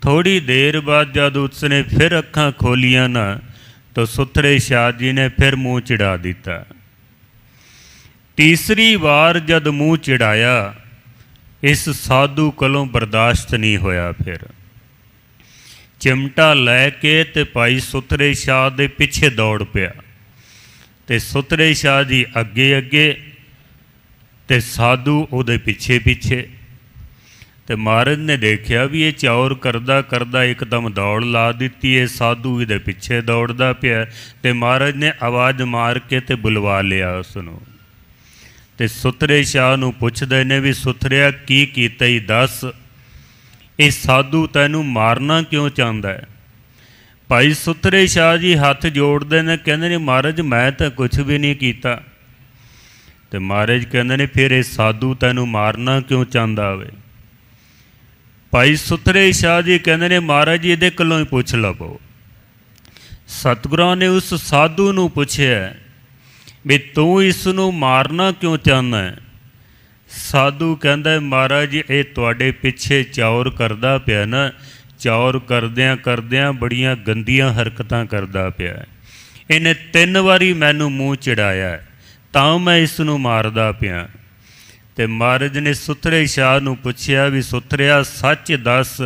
थोड़ी देर बाद जब उसने फिर अखां खोलियां ना, तो सुथरे शाह जी ने फिर मूँह चिढ़ा दिता। तीसरी बार जब मूँह चिढ़ाया, इस साधु कोलों बर्दाश्त नहीं होया। फिर चिमटा लैके ते भाई सुथरे शाह दे पिछे दौड़ पिया। ते सुथरे शाह जी अगे अगे ते साधु उहदे पिछे पिछे। तो महाराज ने देखा भी ये चौर करदा करदा एकदम दौड़ ला दी है, साधु इहदे पिछे दौड़दा पिया। तो महाराज ने आवाज़ मार के ते बुलवा लिया उसनूं। ते सुथरे शाह नूं पुछदे ने भी सुथरिया की कीता ही दस, ये साधु तैनूं मारना क्यों चाहता है। भाई सुथरे शाह जी हाथ जोड़ते ने, कहते ने महाराज मैं तो कुछ भी नहीं कीता। तो महाराज कहते ने फिर ये साधु तैनूं मारना क्यों चाहता होवे। भाई सुथरे शाह जी कहते ने महाराज जी इहदे कोलों ही पुछ लवो। सतगुरां ने उस साधु नूं पुछया भी तू इसनूं मारना क्यों चाहना है। साधु कहता है महाराज ये तुहाडे पिछे चौर करदा पिया ना, चौर करदियां करदियां बड़ियां गंदियां हरकतां करदा पिया। इन्हें 3 वारी मैनूं मूँह चिढ़ाया तां मैं इसनूं मारदा पिया। ते महाराज ने सुथरे शाह नूं पुछया भी सुथरिया सच दस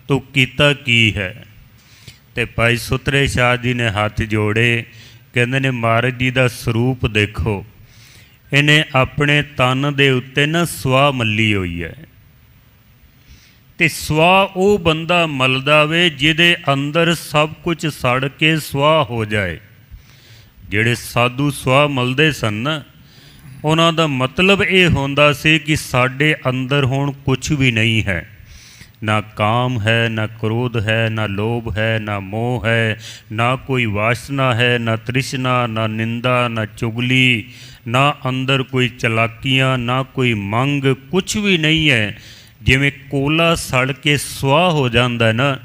तू कीता की है। ते भाई सुथरे शाह जी ने हाथ जोड़े, कहते ने महाराज जी का स्वरूप देखो, इन्हें अपने तन दे उत्ते ना सुआ मली हुई है। ते सुआ वो बंदा मलदा वे जिहदे अंदर सब कुछ सड़ के सुआ हो जाए। जिहड़े साधु सुआ मलदे सन ना, ਉਹਨਾਂ ਦਾ ਮਤਲਬ ਇਹ ਹੁੰਦਾ ਸੀ ਕਿ ਸਾਡੇ ਅੰਦਰ ਹੁਣ ਕੁਝ ਵੀ ਨਹੀਂ ਹੈ, ਨਾ ਕਾਮ ਹੈ, ਨਾ ਕ੍ਰੋਧ ਹੈ, ਨਾ ਲੋਭ ਹੈ, ਨਾ ਮੋਹ ਹੈ, ਨਾ ਕੋਈ ਵਾਸਨਾ ਹੈ, ਨਾ ਤ੍ਰਿਸ਼ਨਾ, ਨਾ ਨਿੰਦਾ, ਨਾ ਚੁਗਲੀ, ਨਾ ਅੰਦਰ ਕੋਈ ਚਲਾਕੀਆਂ, ਨਾ ਕੋਈ ਮੰਗ, ਕੁਝ ਵੀ ਨਹੀਂ ਹੈ। ਜਿਵੇਂ ਕੋਲਾ ਸੜ ਕੇ ਸੁਆਹ ਹੋ ਜਾਂਦਾ ਨਾ,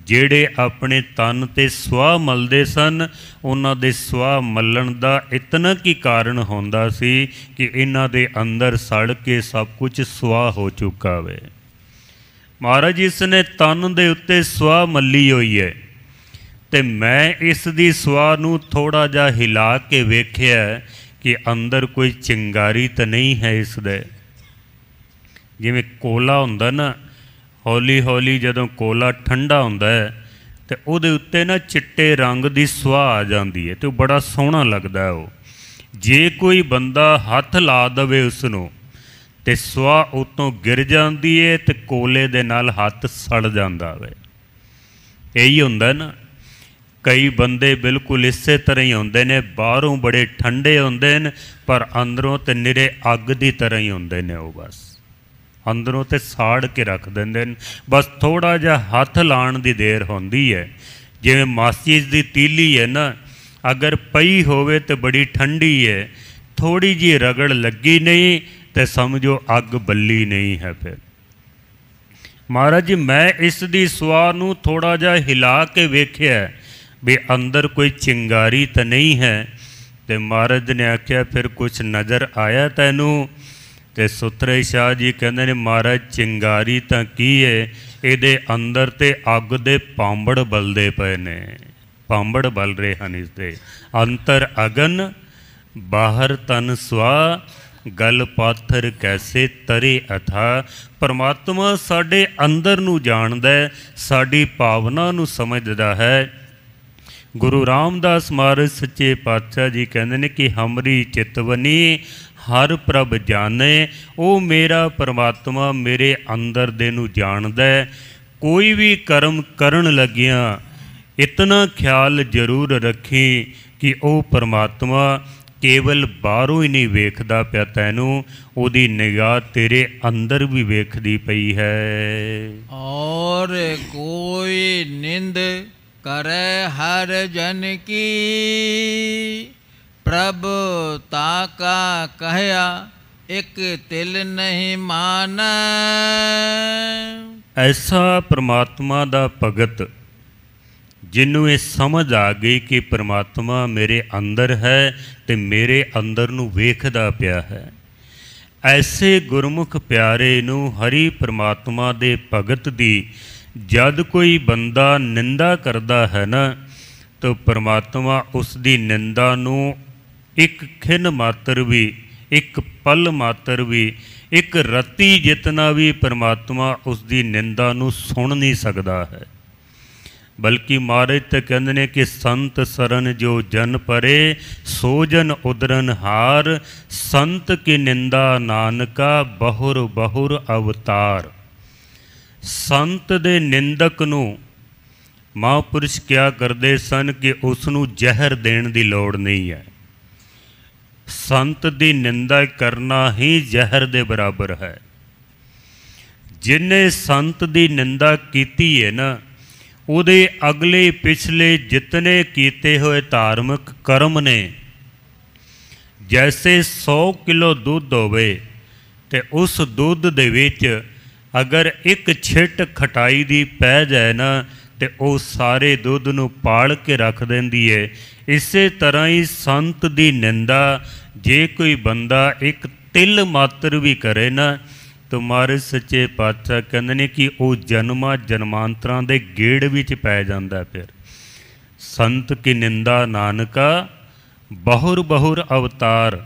ਜਿਹੜੇ ਆਪਣੇ ਤਨ 'ਤੇ ਸੁਆਹ ਮਲਦੇ ਸਨ, ਉਹਨਾਂ ਦੇ ਸੁਆਹ ਮਲਣ ਦਾ ਇਤਨਾ ਕੀ ਕਾਰਨ ਹੁੰਦਾ ਸੀ ਕਿ ਇਹਨਾਂ ਦੇ ਅੰਦਰ ਸੜ ਕੇ ਸਭ ਕੁਝ ਸੁਆਹ ਹੋ ਚੁੱਕਾ ਵੇ। ਮਹਾਰਾਜ ਇਸ ਨੇ ਤਨ ਦੇ ਉੱਤੇ ਸੁਆਹ ਮੱਲੀ ਹੋਈ ਹੈ, ਅਤੇ ਮੈਂ ਇਸ ਦੀ ਸੁਆਹ ਨੂੰ ਥੋੜ੍ਹਾ ਜਿਹਾ ਹਿਲਾ ਕੇ ਵੇਖਿਆ ਕਿ ਅੰਦਰ ਕੋਈ ਚਿੰਗਾਰੀ ਤਾਂ ਨਹੀਂ ਹੈ ਇਸ ਦੇ। ਜਿਵੇਂ ਕੋਲਾ ਹੁੰਦਾ ਨਾ, ਹੌਲੀ ਹੌਲੀ ਜਦੋਂ ਕੋਲਾ ਠੰਡਾ ਹੁੰਦਾ ਹੈ ਅਤੇ ਉਹਦੇ ਉੱਤੇ ਨਾ ਚਿੱਟੇ ਰੰਗ ਦੀ ਸੁਆਹ ਆ ਜਾਂਦੀ ਹੈ ਅਤੇ ਉਹ ਬੜਾ ਸੋਹਣਾ ਲੱਗਦਾ। ਉਹ ਜੇ ਕੋਈ ਬੰਦਾ ਹੱਥ ਲਾ ਦੇਵੇ ਉਸ ਨੂੰ ਅਤੇ ਸੁਆਹ ਉੱਤੋਂ ਗਿਰ ਜਾਂਦੀ ਹੈ ਅਤੇ ਕੋਲੇ ਦੇ ਨਾਲ ਹੱਥ ਸੜ ਜਾਂਦਾ ਵੇ। ਇਹੀ ਹੁੰਦਾ ਨਾ, ਕਈ ਬੰਦੇ ਬਿਲਕੁਲ ਇਸੇ ਤਰ੍ਹਾਂ ਹੀ ਹੁੰਦੇ ਨੇ, ਬਾਹਰੋਂ ਬੜੇ ਠੰਡੇ ਹੁੰਦੇ ਨੇ ਪਰ ਅੰਦਰੋਂ ਤਾਂ ਨਿਰੇ ਅੱਗ ਦੀ ਤਰ੍ਹਾਂ ਹੀ ਹੁੰਦੇ ਨੇ। ਉਹ ਬਸ ਅੰਦਰੋਂ ਤੇ ਸਾੜ ਕੇ ਰੱਖ ਦਿੰਦੇ ਨੇ, ਬਸ ਥੋੜ੍ਹਾ ਜਿਹਾ ਹੱਥ ਲਾਉਣ ਦੀ ਦੇਰ ਹੁੰਦੀ ਹੈ। ਜਿਵੇਂ ਮਾਚਿਸ ਦੀ ਤੀਲੀ ਹੈ ਨਾ, ਅਗਰ ਪਈ ਹੋਵੇ ਤਾਂ ਬੜੀ ਠੰਡੀ ਹੈ, ਥੋੜ੍ਹੀ ਜਿਹੀ ਰਗੜ ਲੱਗੀ ਨਹੀਂ ਤੇ ਸਮਝੋ ਅੱਗ ਬੱਲੀ ਨਹੀਂ ਹੈ। ਫਿਰ ਮਹਾਰਾਜ ਜੀ ਮੈਂ ਇਸ ਦੀ ਸੁਆਹ ਨੂੰ ਥੋੜ੍ਹਾ ਜਿਹਾ ਹਿਲਾ ਕੇ ਵੇਖਿਆ ਵੀ ਅੰਦਰ ਕੋਈ ਚਿੰਗਾਰੀ ਤਾਂ ਨਹੀਂ ਹੈ। ਅਤੇ ਮਹਾਰਾਜ ਨੇ ਆਖਿਆ ਫਿਰ ਕੁਛ ਨਜ਼ਰ ਆਇਆ ਤੈਨੂੰ? ਅਤੇ ਸੁਥਰੇ ਸ਼ਾਹ ਜੀ ਕਹਿੰਦੇ ਨੇ ਮਹਾਰਾਜ ਚਿੰਗਾਰੀ ਤਾਂ ਕੀ ਹੈ, ਇਹਦੇ ਅੰਦਰ ਤੇ ਅੱਗ ਦੇ ਪਾਂਬੜ ਬਲਦੇ ਪਏ ਨੇ, ਪਾਂਬੜ ਬਲ ਰਹੇ ਹਨ ਇਸਦੇ। ਅੰਤਰ ਅਗਨ ਬਾਹਰ ਤਨ ਸੁਆਹ, ਗਲ ਪਾਥਰ ਕੈਸੇ ਤਰੇ ਅਥਾ। ਪਰਮਾਤਮਾ ਸਾਡੇ ਅੰਦਰ ਨੂੰ ਜਾਣਦਾ, ਸਾਡੀ ਭਾਵਨਾ ਨੂੰ ਸਮਝਦਾ ਹੈ। ਗੁਰੂ ਰਾਮਦਾਸ ਮਹਾਰਾਜ ਸੱਚੇ ਪਾਤਸ਼ਾਹ ਜੀ ਕਹਿੰਦੇ ਨੇ ਕਿ ਹਮਰੀ ਚਿਤਵਨੀ ਹਰ ਪ੍ਰਭ ਜਾਣੇ। ਉਹ ਮੇਰਾ ਪਰਮਾਤਮਾ ਮੇਰੇ ਅੰਦਰ ਦੇ ਨੂੰ ਜਾਣਦਾ। ਕੋਈ ਵੀ ਕਰਮ ਕਰਨ ਲੱਗਿਆਂ ਇਤਨਾ ਖਿਆਲ ਜ਼ਰੂਰ ਰੱਖੀ ਕਿ ਉਹ ਪਰਮਾਤਮਾ ਕੇਵਲ ਬਾਹਰੋਂ ਹੀ ਨਹੀਂ ਵੇਖਦਾ ਪਿਆ ਤੈਨੂੰ, ਉਹਦੀ ਨਿਗਾਹ ਤੇਰੇ ਅੰਦਰ ਵੀ ਵੇਖਦੀ ਪਈ ਹੈ। ਔਰ ਕੋਈ ਨਿੰਦ ਕਰੇ ਹਰ ਜਨ ਕੀ, ਪ੍ਰਭ ਤਾਕਾ ਕਹਿਆ ਇੱਕ ਤਿਲ ਨਹੀਂ ਮਾਨ। ਐਸਾ ਪਰਮਾਤਮਾ ਦਾ ਭਗਤ ਜਿਹਨੂੰ ਇਹ ਸਮਝ ਆ ਗਈ ਕਿ ਪਰਮਾਤਮਾ ਮੇਰੇ ਅੰਦਰ ਹੈ ਅਤੇ ਮੇਰੇ ਅੰਦਰ ਨੂੰ ਵੇਖਦਾ ਪਿਆ ਹੈ, ਐਸੇ ਗੁਰਮੁਖ ਪਿਆਰੇ ਨੂੰ ਹਰੀ ਪਰਮਾਤਮਾ ਦੇ ਭਗਤ ਦੀ ਜਦ ਕੋਈ ਬੰਦਾ ਨਿੰਦਾ ਕਰਦਾ ਹੈ ਨਾ, ਤਾਂ ਪਰਮਾਤਮਾ ਉਸ ਦੀ ਨਿੰਦਾ ਨੂੰ ਇੱਕ ਖਿਣ ਮਾਤਰ ਵੀ, ਇੱਕ ਪਲ ਮਾਤਰ ਵੀ, ਇੱਕ ਰੱਤੀ ਜਿਤਨਾ ਵੀ ਪਰਮਾਤਮਾ ਉਸ ਦੀ ਨਿੰਦਾ ਨੂੰ ਸੁਣ ਨਹੀਂ ਸਕਦਾ ਹੈ। ਬਲਕਿ ਮਹਾਰਾਜ ਤਾਂ ਕਹਿੰਦੇ ਨੇ ਕਿ ਸੰਤ ਸਰਨ ਜੋ ਜਨ ਪਰੇ, ਸੋ ਜਨ ਉਦਰਨ ਹਾਰ। ਸੰਤ ਕੀ ਨਿੰਦਾ ਨਾਨਕਾ ਬਹੁਰ ਬਹੁਰ ਅਵਤਾਰ। ਸੰਤ ਦੇ ਨਿੰਦਕ ਨੂੰ ਮਹਾਂਪੁਰਸ਼ ਕਿਹਾ ਕਰਦੇ ਸਨ ਕਿ ਉਸ ਨੂੰ ਜ਼ਹਿਰ ਦੇਣ ਦੀ ਲੋੜ ਨਹੀਂ ਹੈ। ਸੰਤ ਦੀ ਨਿੰਦਾ ਕਰਨਾ ਹੀ ਜ਼ਹਿਰ ਦੇ ਬਰਾਬਰ ਹੈ। ਜਿਹਨੇ ਸੰਤ ਦੀ ਨਿੰਦਾ ਕੀਤੀ ਹੈ ਨਾ, ਉਹਦੇ ਅਗਲੇ ਪਿਛਲੇ ਜਿਤਨੇ ਕੀਤੇ ਹੋਏ ਧਾਰਮਿਕ ਕਰਮ ਨੇ, ਜੈਸੇ 100 ਕਿਲੋ ਦੁੱਧ ਹੋਵੇ ਅਤੇ ਉਸ ਦੁੱਧ ਦੇ ਵਿੱਚ ਅਗਰ ਇੱਕ ਛਿੱਟ ਖਟਾਈ ਦੀ ਪੈ ਜਾਏ ਨਾ, ਅਤੇ ਉਹ ਸਾਰੇ ਦੁੱਧ ਨੂੰ ਪਾਲ ਕੇ ਰੱਖ ਦਿੰਦੀ ਹੈ। ਇਸੇ ਤਰ੍ਹਾਂ ਹੀ ਸੰਤ ਦੀ ਨਿੰਦਾ ਜੇ ਕੋਈ ਬੰਦਾ ਇੱਕ ਤਿਲ ਮਾਤਰ ਵੀ ਕਰੇ ਨਾ, ਤਾਂ ਮਹਾਰਾਜ ਸੱਚੇ ਪਾਤਸ਼ਾਹ ਕਹਿੰਦੇ ਨੇ ਕਿ ਉਹ ਜਨਮਾਂ ਜਨਮਾਂਤਰਾਂ ਦੇ ਗੇੜ ਵਿੱਚ ਪੈ ਜਾਂਦਾ। ਫਿਰ ਸੰਤ ਕੀ ਨਿੰਦਾ ਨਾਨਕਾ ਬਹੁਰ ਬਹੁਰ ਅਵਤਾਰ।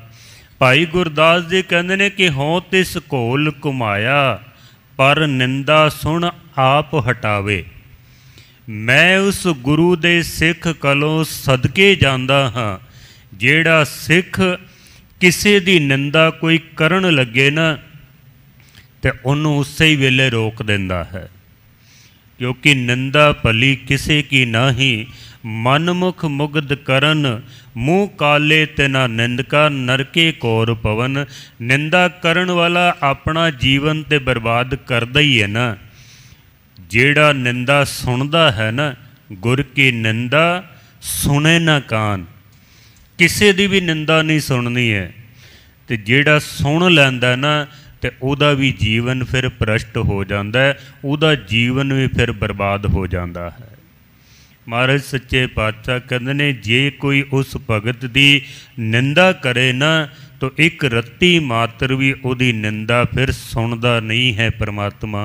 ਭਾਈ ਗੁਰਦਾਸ ਜੀ ਕਹਿੰਦੇ ਨੇ ਕਿ ਹੋਂ ਤਿਸ ਘੋਲ ਘੁਮਾਇਆ, ਪਰ ਨਿੰਦਾ ਸੁਣ ਆਪ ਹਟਾਵੇ। ਮੈਂ ਉਸ ਗੁਰੂ ਦੇ ਸਿੱਖ ਕੋਲੋਂ ਸਦਕੇ ਜਾਂਦਾ ਹਾਂ, ਜਿਹੜਾ ਸਿੱਖ ਕਿਸੇ ਦੀ ਨਿੰਦਾ ਕੋਈ ਕਰਨ ਲੱਗੇ ਨਾ, ਅਤੇ ਉਹਨੂੰ ਉਸੇ ਹੀ ਵੇਲੇ ਰੋਕ ਦਿੰਦਾ ਹੈ। ਕਿਉਂਕਿ ਨਿੰਦਾ ਭਲੀ ਕਿਸੇ ਕੀ ਨਾਹੀਂ, मनमुख मुग्ध करन, मुँह काले तिना निंदका, नरके कौर पवन। निंदा करन वाला अपना जीवन ते बर्बाद करदा ही है ना। जेड़ा निंदा सुनदा है ना, गुर की निंदा सुने ना कान। किसी दी भी निंदा नहीं सुननी है, तो जेड़ा सुन लैंदा ना तो उहदा भी जीवन फिर भ्रष्ट हो जाता है, उहदा जीवन भी फिर बर्बाद हो जाता है। महाराज सच्चे पातशाह कहते ने, जे कोई उस भगत की निंदा करे ना तो एक रत्ती मात्र भी उहदी निंदा फिर सुनदा नहीं है परमात्मा।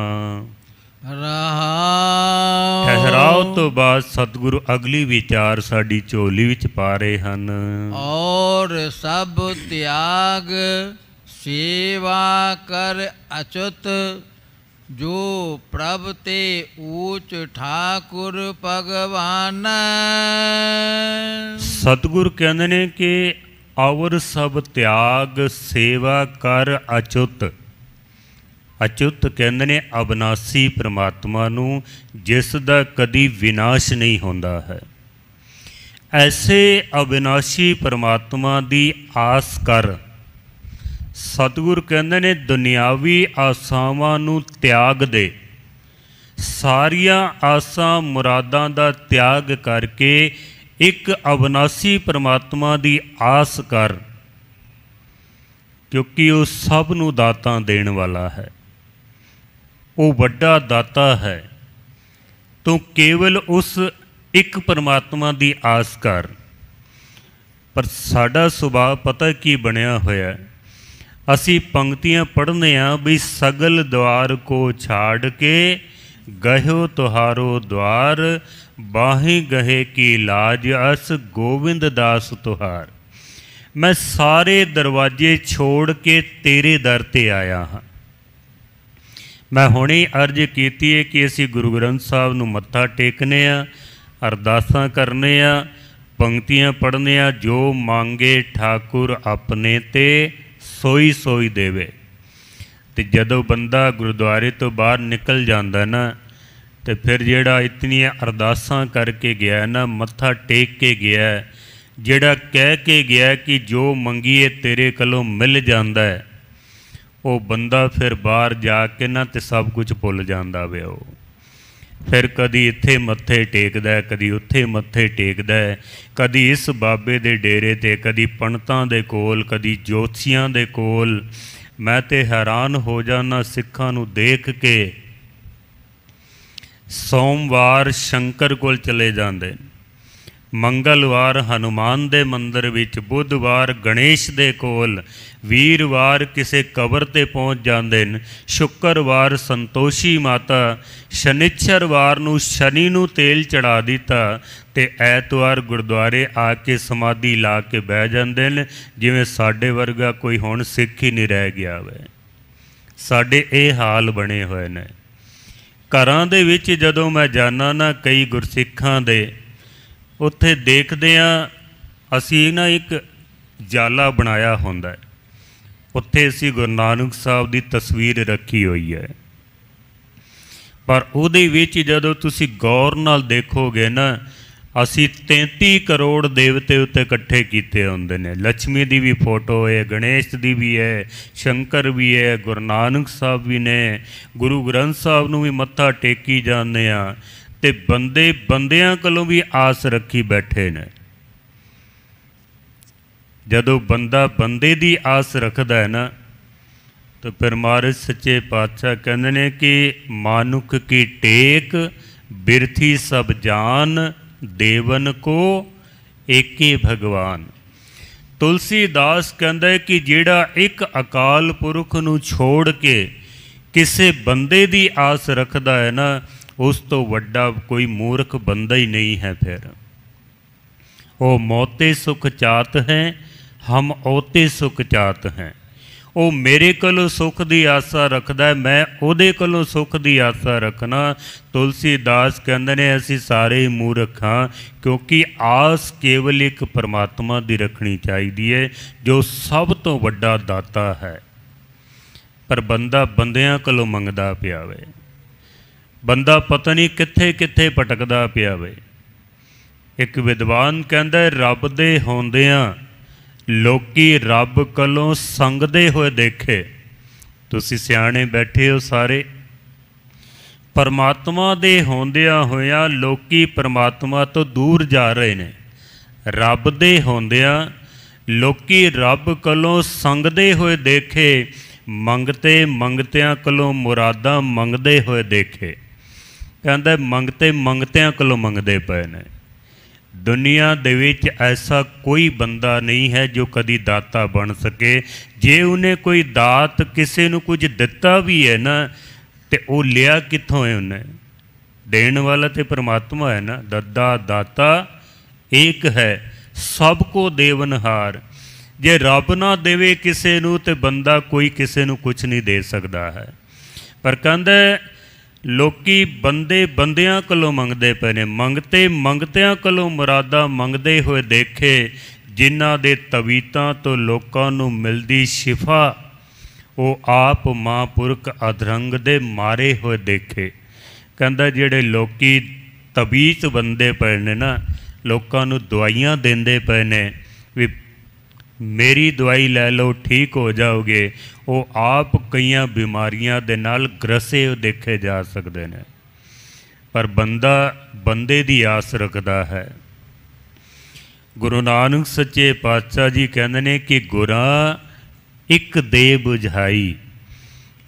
ठहराव तो बाद सतगुरु अगली विचार साडी झोली विच पा रहे हन। और सब त्याग सेवा कर अच्युत, जो प्रभ ते ऊच ठाकुर भगवान। सतगुरु कहते ने कि और सब त्याग सेवा कर अच्युत। अच्युत कहते ने अविनाशी परमात्मा नूं, जिस दा कदी विनाश नहीं होंदा है। ऐसे अविनाशी परमात्मा दी आस कर। सतगुर कहते ने दुनियावी आसावां नूं त्याग दे, सारियां आसां मुरादां दा त्याग करके एक अविनाशी परमात्मा दी आस कर, क्योंकि वो सब नूं दातां देण वाला है, वो वड्डा दाता है। तो केवल उस एक परमात्मा की आस कर। पर साडा सुभाव पता की बनया होया, असी पंक्तियां पढ़ने भी सगल द्वार को छाड़ के गहो तुहारो द्वार, बाहें गहे की लाज अस गोविंद दास तुहार। मैं सारे दरवाजे छोड़ के तेरे दर ते आया हाँ। मैं हुणे अर्ज कीती है कि असी गुरु ग्रंथ साहब नूं मत्था टेकने आ, अरदासां करने आ, पंक्तियां पढ़ने आ। जो मांगे ठाकुर अपने ते सोई सोई देवे। तो जदों बंदा गुरुद्वारे तो बाहर निकल जाता ना, तो फिर जेड़ा इतनियां अरदासां करके गया ना, मत्था टेक के गया, जेड़ा कह के गया कि जो मंगीए तेरे कोलों मिल जाता है, वो बंदा फिर बाहर जाके ना तो सब कुछ भुल जाता वे। फिर कदी इत्थे मत्थे टेकदा है, कदी उत्थे मत्थे टेकदा है, कदी इस बाबे दे डेरे ते, कदी पंडितां दे कोल, कदी जोतिषियां दे कोल। मैं तो हैरान हो जाना सिखां नूं देख के। सोमवार शंकर कोल चले जाते, मंगलवार हनुमान दे मंदिर विच, बुधवार गणेश दे कोल, वीरवार किसे कबर ते पहुँच जाते हैं, शुक्रवार संतोषी माता, शनिचरवार नूं शनि नूं तेल चढ़ा दिता, ते ऐतवार गुरुद्वारे आके समाधि ला के बह जाते हैं, जिवें साडे वर्गा कोई हुण सिख ही नहीं रह गया वे। साडे ये हाल बने हुए ने। घरां दे विच जदों मैं जाना ना कई गुरसिखां दे, उत्थे देखदे आ असी ना एक जाला बनाया हुंदा है, उत्थे असी गुरु नानक साहब की तस्वीर रखी हुई है। पर उहदे विच जदों तुसी गौर नाल देखोगे ना, असी 33 करोड़ देवते उत्ते इकट्ठे कीते हुंदे ने। लक्ष्मी दी भी फोटो है, गणेश दी भी है, शंकर भी है, गुरु नानक साहब भी ने, गुरु ग्रंथ साहब नूं भी मत्था टेकी जाने आ। ते बंदे बंदियां कोलों भी आस रखी बैठे ने। जदों बंदा बंदे दी आस रखदा है ना, तो फिर महाराज सच्चे पातशाह कहते ने कि मानुख की टेक बिरथी सब जान, देवन को एके भगवान। तुलसीदास कहता है कि जेड़ा एक अकाल पुरख नूं छोड़ के किसे बंदे दी आस रखदा है ना, उस तो वड्डा कोई मूर्ख बंदा ही नहीं है। फिर वो मौते सुख चात हैं, हम ओते सुख चात हैं। वो मेरे कोलों सुख की आसा रखदा है, मैं उहदे कोलों सुख की आसा रखना। तुलसीदास कहते ने असी सारे ही मूर्ख हाँ, क्योंकि आस केवल एक परमात्मा की रखनी चाहिए है, जो सब तो वड्डा दाता है। पर बंदा बंदियां कोलों मंगदा पिया वे, बंदा पता नहीं कित्थे कित्थे भटकदा पिया वे। एक विद्वान कहता है, रब दे होंदियां लोकी रब कलों संगदे हुए देखे। तुसी सियाणे बैठे हो सारे, परमात्मा दे होंदियां होया लोकी परमात्मा तो दूर जा रहे ने। रब दे होंदियां लोकी रब कलों संगदे हुए देखे, मंगते मंगतियां कलों मुरादा मंगदे हुए देखे। कहता मंगते मंगतियां कलों मंगदे पे ने। दुनिया दे विच ऐसा कोई बंदा नहीं है जो कदी दाता बन सके। जे उन्हें कोई दात किसी नूं कुछ दिता भी है ना, तो वो लिया कित्थों है? उन्हें देने वाला तो परमात्मा है ना। दद्दा दाता एक है, सबको देवनहार। जे रब ना देवे किसी नूं ते बंदा कोई किसी नूं कुछ नहीं दे सकता है। पर कहंदा लोकी बंदे बंदियां कलों मंगदे पे ने, मंगते मंगतियां कलों मुरादा मंगदे हुए देखे। जिन्हां दे तवीतां तो लोकां नूं मिलदी शिफा, वो आप महापुरख अधरंग दे मारे हुए देखे। कहंदा जिहड़े लोकी तबीत बंदे पे ने ना, लोकां नूं दवाइयां देंदे पे ने भी मेरी दवाई लै लो ठीक हो जाओगे, वो आप कई बीमारियां दे नाल ग्रसे देखे जा सकते हैं। पर बंदा बंदे दी आस रखता है। गुरु नानक सच्चे पातशाह जी कहते हैं कि गुरा एक दे बुझाई,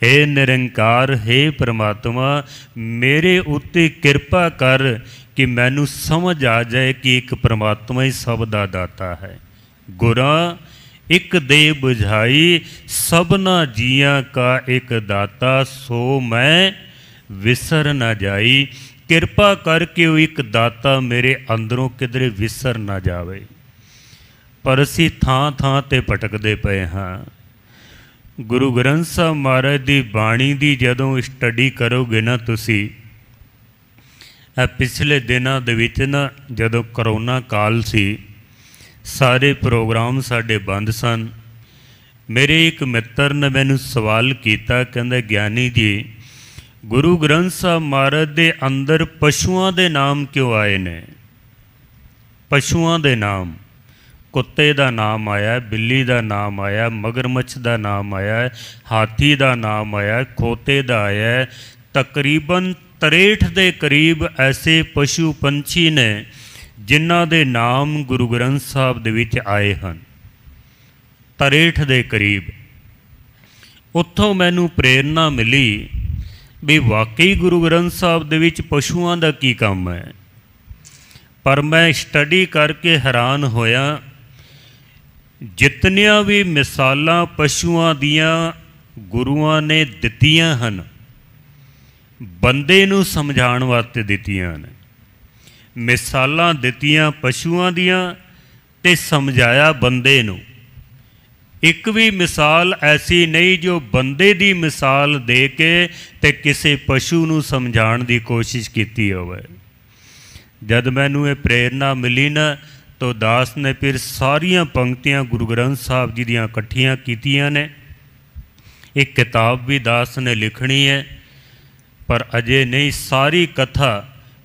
हे निरंकार हे परमात्मा मेरे उत्ते किरपा कर कि मैनू समझ आ जाए कि एक परमात्मा ही सब दा दाता है। गुरा एक दे बुझाई, सबना जिया का एक दाता, सो मैं विसर ना जाई। किरपा करके वो एक दाता मेरे अंदरों किधरे विसर ना जावे। पर असी थां थां ते भटकदे पे हाँ। गुरु ग्रंथ साहब महाराज दी बाणी दी जदों स्टडी करोगे ना तुसी, पिछले दिनों दे विच ना जदों करोना काल सी, सारे प्रोग्राम साढ़े बंद सन। मेरे एक मित्र ने मैनू सवाल किया, कहंदा ज्ञानी जी गुरु ग्रंथ साहब महाराज दे अंदर पशुआं दे नाम क्यों आए ने? पशुआं दे नाम, कुत्ते का नाम आया, बिल्ली का नाम आया, मगरमच्छ का नाम आया, हाथी का नाम आया, खोते का आया। तकरीबन 63 के करीब ऐसे पशु पंछी ने जिन्हां दे नाम गुरु ग्रंथ साहब दे विच आए हैं। 63 के करीब। उत्थों मैनू प्रेरणा मिली भी वाकई गुरु ग्रंथ साहब दे विच पशुआं दा की काम है। पर मैं स्टडी करके हैरान होया, जितनियां भी मिसालां पशुआं दियां गुरुआं ने दित्तियां हन, बंदे नूं समझाउण वास्ते दित्तियां ने। मिसालां दित्तियां पशुआं दियां ते समझाया बंदे नूं। एक भी मिसाल ऐसी नहीं जो बंदे दी मिसाल दे के ते किसी पशु नूं समझाउण दी कोशिश कीती होवे। जद मैनू ये प्रेरणा मिली ना, तो दास ने फिर सारियां पंक्तियां गुरु ग्रंथ साहब जी दियां इकट्ठियां कीतियां ने। एक किताब भी दास ने लिखनी है, पर अजे नहीं। सारी कथा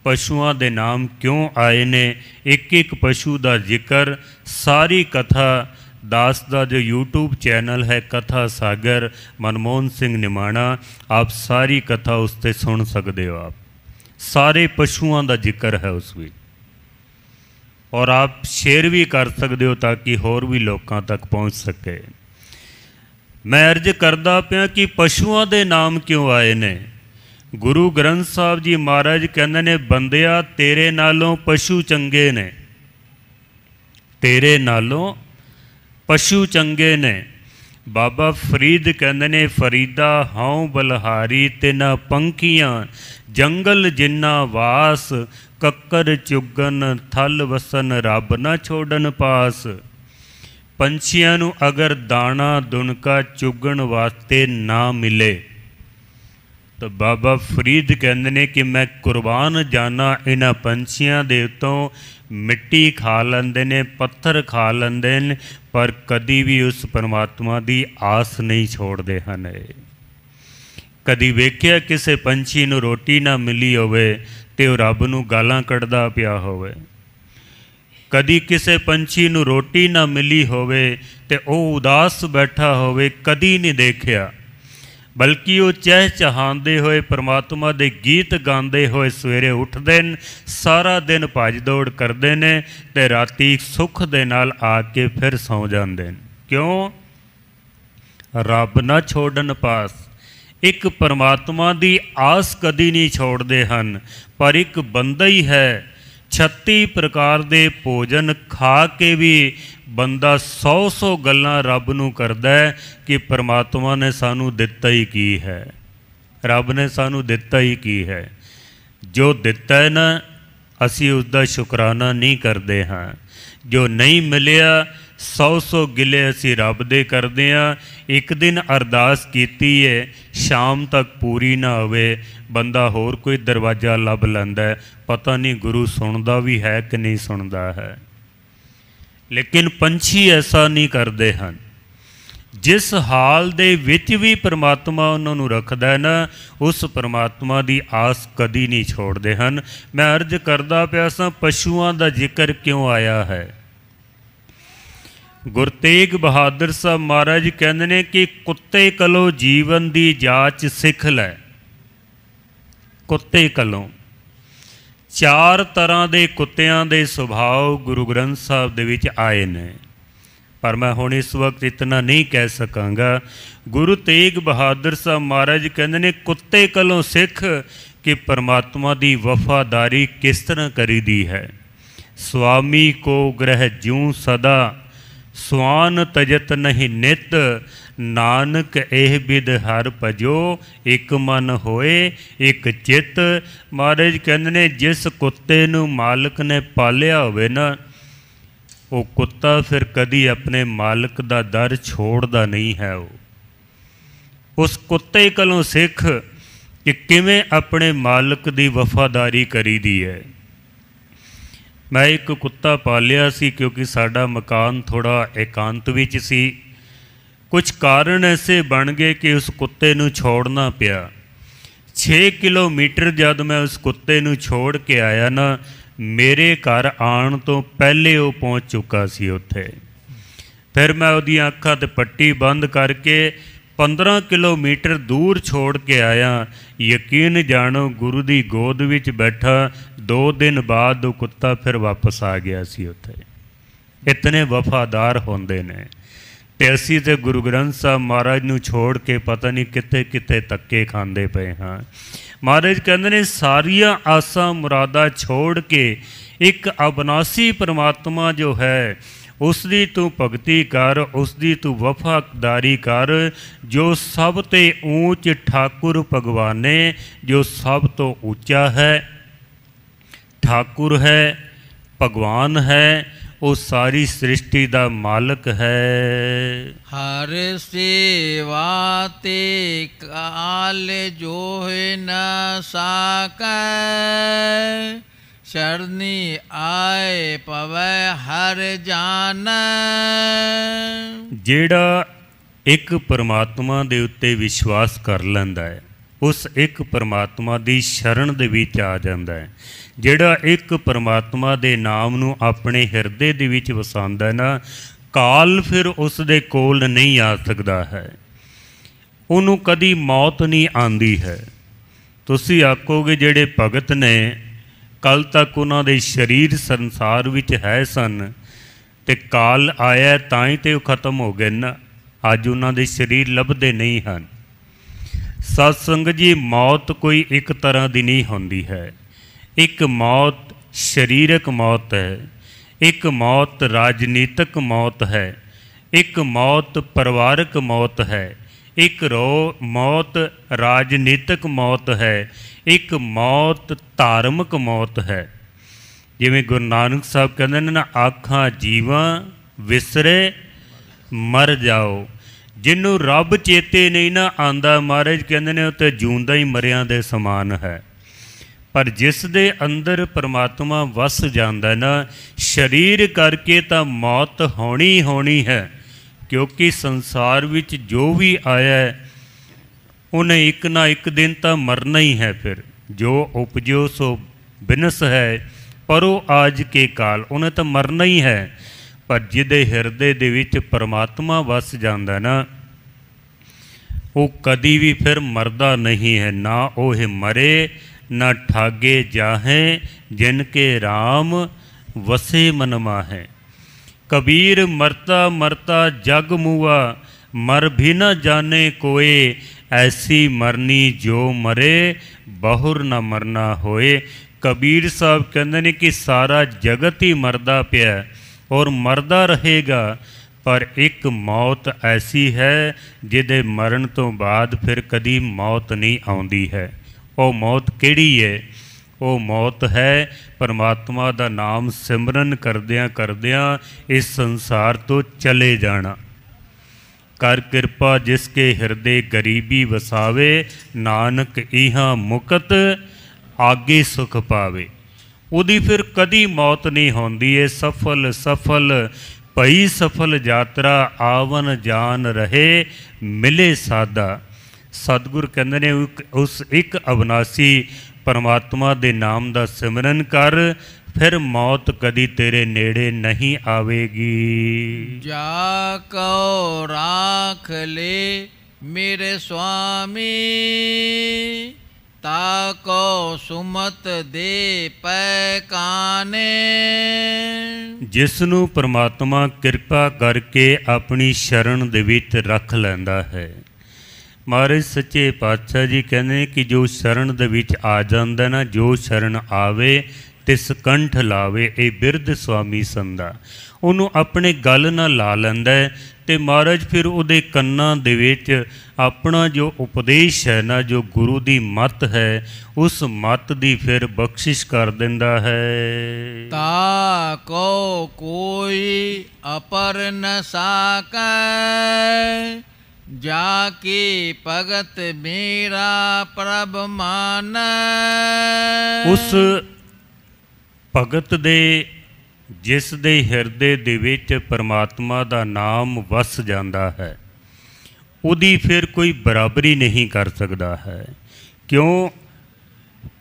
पशुआं दे नाम क्यों आए ने, एक एक पशु का जिक्र, सारी कथा दास का जो यूट्यूब चैनल है कथा सागर मनमोहन सिंह निमाणा, आप सारी कथा उस पर सुन सकते हो। आप सारे पशुआं का जिक्र है उस भी, और आप शेयर भी कर सकते हो ताकि होर भी लोगों तक पहुँच सके। मैं अर्ज करदा पिया कि पशुआं दे नाम क्यों आए ने। गुरु ग्रंथ साहब जी महाराज कहते ने, बंदिया तेरे नालों पशु चंगे ने, तेरे नालों पशु चंगे ने। बाबा फरीद कहते ने, फरीदा हाउ बलहारी तिना पंखियां, जंगल जिन्ना वास, कक्कर चुगन थल वसन, रब न छोड़न पास। पंछियां नूं अगर दाना दुनका चुगण वास्ते ना मिले, तो बाबा फरीद कहते हैं कि मैं कुर्बान जाना इन्हां पंछियां दे उत्तों। मिट्टी खा लेंदे ने, पत्थर खा लेंदे ने, पर कदी भी उस परमात्मा की आस नहीं छोड़ते हैं। कदी वेख्या किसी पंछी नूं रोटी ना मिली होवे ते रब नूं गालां कढ़दा पिया होवे? कदी किसी पंछी नूं रोटी ना मिली होवे ते ओ उदास बैठा होवे, कदी नहीं देखिया। बल्कि वो चहचहांदे होए परमात्मा दे गीत गांदे होए सवेरे उठदे न, सारा दिन भज दौड़ करदे ने ते राती सुख दे नाल आके फिर सौ जांदे न। क्यों? रब ना छोड़न पास। एक परमात्मा दी आस कदी नहीं छोड़ते हैं। पर एक बंदा ही है 36 प्रकार दे भोजन खा के भी बंदा 100 गल्लां रब नूं करदा है कि परमात्मा ने सानू दिता ही की है, रब ने सानू दिता ही की है। जो दिता है ना असी उसका शुकराना नहीं करते हाँ। जो नहीं मिलिया 100 गिले असी रब दे करते हाँ। एक दिन अरदास कीती है, शाम तक पूरी ना होवे, बंदा होर कोई दरवाज़ा लभ लैंदा है, पता नहीं गुरु सुनदा भी है कि नहीं सुनदा है। लेकिन पंछी ऐसा नहीं करते हैं। जिस हाल दे विच भी परमात्मा उन्होंने रखदा है ना, उस परमात्मा की आस कदी नहीं छोड़ते हैं। मैं अर्ज करदा पिया सां, पशुओं का जिक्र क्यों आया है? गुरु तेग बहादुर साहब महाराज कहते हैं कि कुत्ते कलो जीवन की जाच सिख लै। कुत्ते कलों 4 तरह के कुत्तियां दे सुभाव गुरु ग्रंथ साहब दे विच आए ने, पर मैं हुण इस वक्त इतना नहीं कह सकांगा। गुरु तेग बहादुर साहब महाराज कहते हैं कुत्ते कलों सिख कि परमात्मा की वफादारी किस तरह करी दी है। स्वामी को ग्रह ज्यों सदा, स्वान तजत नहीं नित, नानक एह बिद हर भजो, एक मन होए एक चित। महाराज कहते ने जिस कुत्ते नूं मालिक ने पालिया होवे ना, वो कुत्ता फिर कदी अपने मालिक दा दर छोड़दा नहीं है। उस कुत्ते कोलों सिख कि किवें अपने मालिक दी वफादारी करी दी है। मैं एक कुत्ता पालिया सी क्योंकि साडा मकान थोड़ा एकांत विच सी। कुछ कारण ऐसे बन गए कि उस कुत्ते नूं छोड़ना पिया। 6 किलोमीटर जब मैं उस कुत्ते नूं छोड़ के आया ना, मेरे घर आण तो पहले वो पहुँच चुका सी उत्थे। फिर मैं उहदीआं अखां ते पट्टी बंद करके 15 किलोमीटर दूर छोड़ के आया। यकीन जानो गुरु की गोद विच बैठा 2 दिन बाद वो कुत्ता फिर वापस आ गया सी उत्थे। इतने वफादार होंदे ने। ते असीं ते गुरु ग्रंथ साहब महाराज नूं छोड़ के पता नहीं कित्थे कित्थे धक्के खांदे पे हाँ। महाराज कहंदे ने सारियां आसां मुरादा छोड़ के एक अविनाशी परमात्मा जो है उसकी तू भगती कर, उसकी तू वफादारी कर। जो सब ते ऊंच ठाकुर भगवाने, जो सब तो ऊंचा है ठाकुर है, भगवान है, वो सारी सृष्टि का मालिक है। हर सेवा ते काल जो है न साकै, शरणी आए पवै हर जान। जेड़ा एक परमात्मा दे उत्ते विश्वास कर लैंदा है, उस एक परमात्मा दी शरण दे विच आ जांदा है। जेड़ा एक परमात्मा दे नाम नूं अपने हिरदे दे विच वसांदा है ना, काल फिर उस दे कोल नहीं आ सकदा है। उन्हों कदी मौत नहीं आंदी है। तुसीं आखोगे जेड़े भगत ने कल तक उन्होंने शरीर संसार विच है सन, ते काल आया ताई तो खत्म हो गए ना। अज उन्होंने शरीर लभदे नहीं हैं। सत्संग जी, मौत कोई एक तरह की नहीं होंदी है। एक मौत शरीरक मौत है, एक मौत राजनीतिक मौत है, एक मौत परिवारक मौत है, एक मौत राजनीतिक मौत है, एक मौत धार्मिक मौत है। जिवें गुरु नानक साहब कहते हैं ना, आखां जीवां विसरे मर जाओ। जिन्हों रब चेते नहीं ना आंदा, महाराज कहते हैं उत्ते जूंदा ही मरियां दे समान है। पर जिस दे अंदर परमात्मा वस जांदा है ना, शरीर करके तो मौत होनी होनी है। क्योंकि संसार विच जो भी आया है उन्हें एक ना एक दिन तो मरना ही है। फिर जो उपजो सो बिनस है, ਪਰੋ ਆਜ ਕੇ ਕਾਲ, ਉਹਨੇ ਤਾਂ ਮਰਨਾ ਹੀ ਹੈ। ਪਰ ਜਿਹਦੇ ਹਿਰਦੇ ਦੇ ਵਿੱਚ ਪਰਮਾਤਮਾ ਵਸ ਜਾਂਦਾ ਨਾ, ਉਹ ਕਦੀ ਵੀ ਫਿਰ ਮਰਦਾ ਨਹੀਂ ਹੈ। ਨਾ ਉਹ ਮਰੇ ਨਾ ਠਾਗੇ ਜਾਹੇ, ਜਿਨ ਕੇ ਰਾਮ ਵਸੇ ਮਨ ਮਾਹੇ। ਕਬੀਰ ਮਰਤਾ ਮਰਤਾ ਜਗ ਮੂਆ, ਮਰ ਵੀ ਨਾ ਜਾਣੇ ਕੋਏ। ਐਸੀ ਮਰਨੀ ਜੋ ਮਰੇ, ਬਹੁਰ ਨਾ ਮਰਨਾ ਹੋਏ। ਕਬੀਰ ਸਾਹਿਬ ਕਹਿੰਦੇ ਨੇ ਕਿ ਸਾਰਾ ਜਗਤ ਹੀ ਮਰਦਾ ਪਿਆ ਔਰ ਮਰਦਾ ਰਹੇਗਾ, ਪਰ ਇੱਕ ਮੌਤ ਐਸੀ ਹੈ ਜਿਹਦੇ ਮਰਨ ਤੋਂ ਬਾਅਦ ਫਿਰ ਕਦੀ ਮੌਤ ਨਹੀਂ ਆਉਂਦੀ ਹੈ। ਉਹ ਮੌਤ ਕਿਹੜੀ ਹੈ? ਉਹ ਮੌਤ ਹੈ ਪਰਮਾਤਮਾ ਦਾ ਨਾਮ ਸਿਮਰਨ ਕਰਦਿਆਂ ਕਰਦਿਆਂ ਇਸ ਸੰਸਾਰ ਤੋਂ ਚਲੇ ਜਾਣਾ। ਕਰ ਕਿਰਪਾ ਜਿਸ ਕੇ ਹਿਰਦੇ ਗਰੀਬੀ ਵਸਾਵੇ, ਨਾਨਕ ਇਹਾਂ ਮੁਕਤ ਆਗੇ ਸੁਖ ਪਾਵੇ। ਉਹਦੀ ਫਿਰ ਕਦੀ ਮੌਤ ਨਹੀਂ ਹੁੰਦੀ। ਇਹ ਸਫਲ ਸਫਲ ਭਈ ਸਫਲ ਯਾਤਰਾ, ਆਵਨ ਜਾਨ ਰਹੇ ਮਿਲੇ ਸਾਦਾ। ਸਤਿਗੁਰ ਕਹਿੰਦੇ ਨੇ ਉਸ ਇੱਕ ਅਵਨਾਸੀ ਪਰਮਾਤਮਾ ਦੇ ਨਾਮ ਦਾ ਸਿਮਰਨ ਕਰ, ਫਿਰ ਮੌਤ ਕਦੀ ਤੇਰੇ ਨੇੜੇ ਨਹੀਂ ਆਵੇਗੀ। ਜਾ ਕਉ ਰਾਖ ਲੈ ਮੇਰੇ ਸੁਆਮੀ, ਤਾਕੋ ਸੁਮਤ ਦੇ ਪੈ ਕਾਨੇ। ਜਿਸ ਨੂੰ ਪਰਮਾਤਮਾ ਕਿਰਪਾ ਕਰਕੇ ਆਪਣੀ ਸ਼ਰਨ ਦੇ ਵਿੱਚ ਰੱਖ ਲੈਂਦਾ ਹੈ। ਮਹਾਰਾਜ ਸੱਚੇ ਪਾਤਸ਼ਾਹ ਜੀ ਕਹਿੰਦੇ ਕਿ ਜੋ ਸ਼ਰਨ ਦੇ ਵਿੱਚ ਆ ਜਾਂਦਾ ਨਾ, ਜੋ ਸ਼ਰਨ ਆਵੇ ਤਿਸ ਕੰਠ ਲਾਵੇ, ਇਹ ਬਿਰਧ ਸੁਆਮੀ ਸੰਦਾ। ਉਹਨੂੰ ਆਪਣੇ ਗਲ ਨਾਲ ਲਾ ਲੈਂਦਾ ਹੈ ਅਤੇ ਮਹਾਰਾਜ ਫਿਰ ਉਹਦੇ ਕੰਨਾਂ ਦੇ ਵਿੱਚ ਆਪਣਾ ਜੋ ਉਪਦੇਸ਼ ਹੈ ਨਾ, ਜੋ ਗੁਰੂ ਦੀ ਮੱਤ ਹੈ, ਉਸ ਮੱਤ ਦੀ ਫਿਰ ਬਖਸ਼ਿਸ਼ ਕਰ ਦਿੰਦਾ ਹੈ। ਤਾ ਕੋ ਕੋਈ ਅਪਰ ਨ ਸਾਕੈ, ਜਾ ਕੀ ਭਗਤ ਮੇਰਾ ਪ੍ਰਭ ਮਾਨੈ। ਉਸ ਭਗਤ ਦੇ ਜਿਸ ਦੇ ਹਿਰਦੇ ਦੇ ਵਿੱਚ ਪਰਮਾਤਮਾ ਦਾ ਨਾਮ ਵਸ ਜਾਂਦਾ ਹੈ, ਉਹਦੀ ਫਿਰ ਕੋਈ ਬਰਾਬਰੀ ਨਹੀਂ ਕਰ ਸਕਦਾ ਹੈ। ਕਿਉਂ?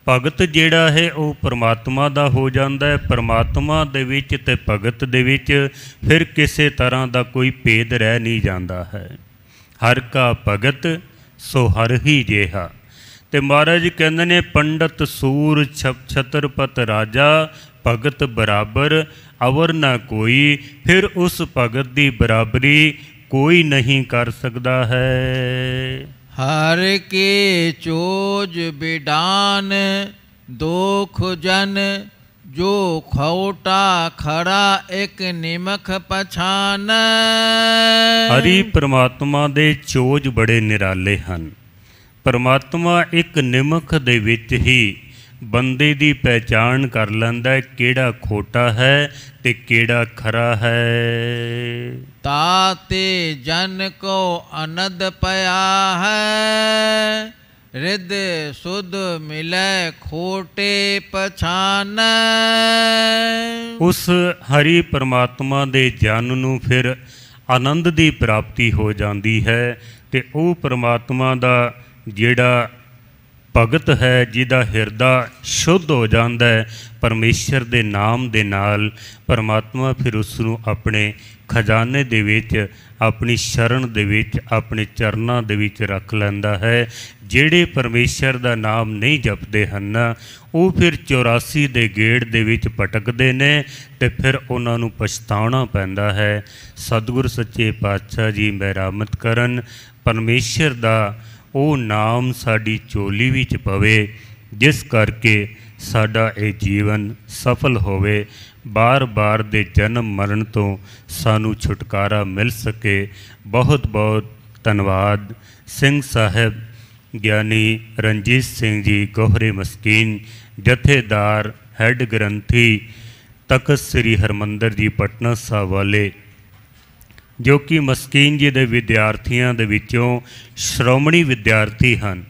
ਭਗਤ ਜਿਹੜਾ ਹੈ ਉਹ ਪਰਮਾਤਮਾ ਦਾ ਹੋ ਜਾਂਦਾ ਹੈ। ਪਰਮਾਤਮਾ ਦੇ ਵਿੱਚ ਅਤੇ ਭਗਤ ਦੇ ਵਿੱਚ ਫਿਰ ਕਿਸੇ ਤਰ੍ਹਾਂ ਦਾ ਕੋਈ ਭੇਦ ਰਹਿ ਨਹੀਂ ਜਾਂਦਾ ਹੈ। ਹਰ ਕਾ ਭਗਤ ਸੋ ਹਰ ਹੀ ਜਿਹਾ। ਅਤੇ ਮਹਾਰਾਜ ਕਹਿੰਦੇ ਨੇ ਪੰਡਤ ਸੂਰ ਛਤਰਪਤ ਰਾਜਾ, ਭਗਤ ਬਰਾਬਰ ਅਵਰ ਨਾ ਕੋਈ। ਫਿਰ ਉਸ ਭਗਤ ਦੀ ਬਰਾਬਰੀ ਕੋਈ ਨਹੀਂ ਕਰ ਸਕਦਾ ਹੈ। ਹਰ ਕੇ ਚੋਜ ਬਿਡਾਨ ਦੋਖ ਜਨ, ਜੋ ਖੋਟਾ ਖਰਾ ਇੱਕ ਨਿਮਖ ਪਛਾਨ। ਹਰੀ ਪਰਮਾਤਮਾ ਦੇ ਚੋਜ ਬੜੇ ਨਿਰਾਲੇ ਹਨ। ਪਰਮਾਤਮਾ ਇੱਕ ਨਿਮਖ ਦੇ ਵਿੱਚ ਹੀ ਬੰਦੇ ਦੀ ਪਹਿਚਾਣ ਕਰ ਲੈਂਦਾ, ਕਿਹੜਾ ਖੋਟਾ ਹੈ ਤੇ ਕਿਹੜਾ ਖਰਾ ਹੈ। ਤਾਤੇ ਜਨ ਕੋ ਅਨੰਦ ਪਿਆ ਹੈ, ਰਿਦ ਸੁਧ ਮਿਲੈ ਖੋਟੇ ਪਛਾਨ। ਉਸ ਹਰੀ ਪਰਮਾਤਮਾ ਦੇ ਜਨ ਨੂੰ ਫਿਰ ਆਨੰਦ ਦੀ ਪ੍ਰਾਪਤੀ ਹੋ ਜਾਂਦੀ ਹੈ ਅਤੇ ਉਹ ਪਰਮਾਤਮਾ ਦਾ ਜਿਹੜਾ ਭਗਤ ਹੈ, ਜਿਹਦਾ ਹਿਰਦਾ ਸ਼ੁੱਧ ਹੋ ਜਾਂਦਾ ਹੈ ਪਰਮੇਸ਼ਰ ਦੇ ਨਾਮ ਦੇ ਨਾਲ, ਪਰਮਾਤਮਾ ਫਿਰ ਉਸ ਨੂੰ ਆਪਣੇ ਖਜ਼ਾਨੇ ਦੇ ਵਿੱਚ, ਆਪਣੀ ਸ਼ਰਨ ਦੇ ਵਿੱਚ, ਆਪਣੇ ਚਰਨਾਂ ਦੇ ਵਿੱਚ ਰੱਖ ਲੈਂਦਾ ਹੈ। ਜਿਹੜੇ ਪਰਮੇਸ਼ਰ ਦਾ ਨਾਮ ਨਹੀਂ ਜਪਦੇ ਹਨ, ਉਹ ਫਿਰ 84 ਦੇ ਗੇੜ ਦੇ ਵਿੱਚ ਭਟਕਦੇ ਨੇ ਅਤੇ ਫਿਰ ਉਹਨਾਂ ਨੂੰ ਪਛਤਾਉਣਾ ਪੈਂਦਾ ਹੈ। ਸਤਿਗੁਰ ਸੱਚੇ ਪਾਤਸ਼ਾਹ ਜੀ ਮਿਹਰਮਤ ਕਰਨ, ਪਰਮੇਸ਼ਰ ਦਾ ਉਹ ਨਾਮ ਸਾਡੀ ਝੋਲੀ ਵਿੱਚ ਪਵੇ, ਜਿਸ ਕਰਕੇ ਸਾਡਾ ਇਹ ਜੀਵਨ ਸਫਲ ਹੋਵੇ, ਬਾਰ-ਬਾਰ ਦੇ ਜਨਮ ਮਰਨ ਤੋਂ ਸਾਨੂੰ ਛੁਟਕਾਰਾ ਮਿਲ ਸਕੇ। ਬਹੁਤ ਬਹੁਤ ਧੰਨਵਾਦ। ਸਿੰਘ ਸਾਹਿਬ ਗਿਆਨੀ ਰਣਜੀਤ ਸਿੰਘ ਜੀ ਗੋਹਰੇ ਮਸਕੀਨ, ਜਥੇਦਾਰ ਹੈੱਡ ਗ੍ਰੰਥੀ ਤਖਤ ਸ੍ਰੀ ਹਰਿਮੰਦਰ ਜੀ ਪਟਨਾ ਸਾਹਿਬ ਵਾਲੇ, ਜੋ ਕਿ ਮਸਕੀਨ ਜੀ ਦੇ ਵਿਦਿਆਰਥੀਆਂ ਦੇ ਵਿੱਚੋਂ ਸ਼੍ਰੋਮਣੀ ਵਿਦਿਆਰਥੀ ਹਨ,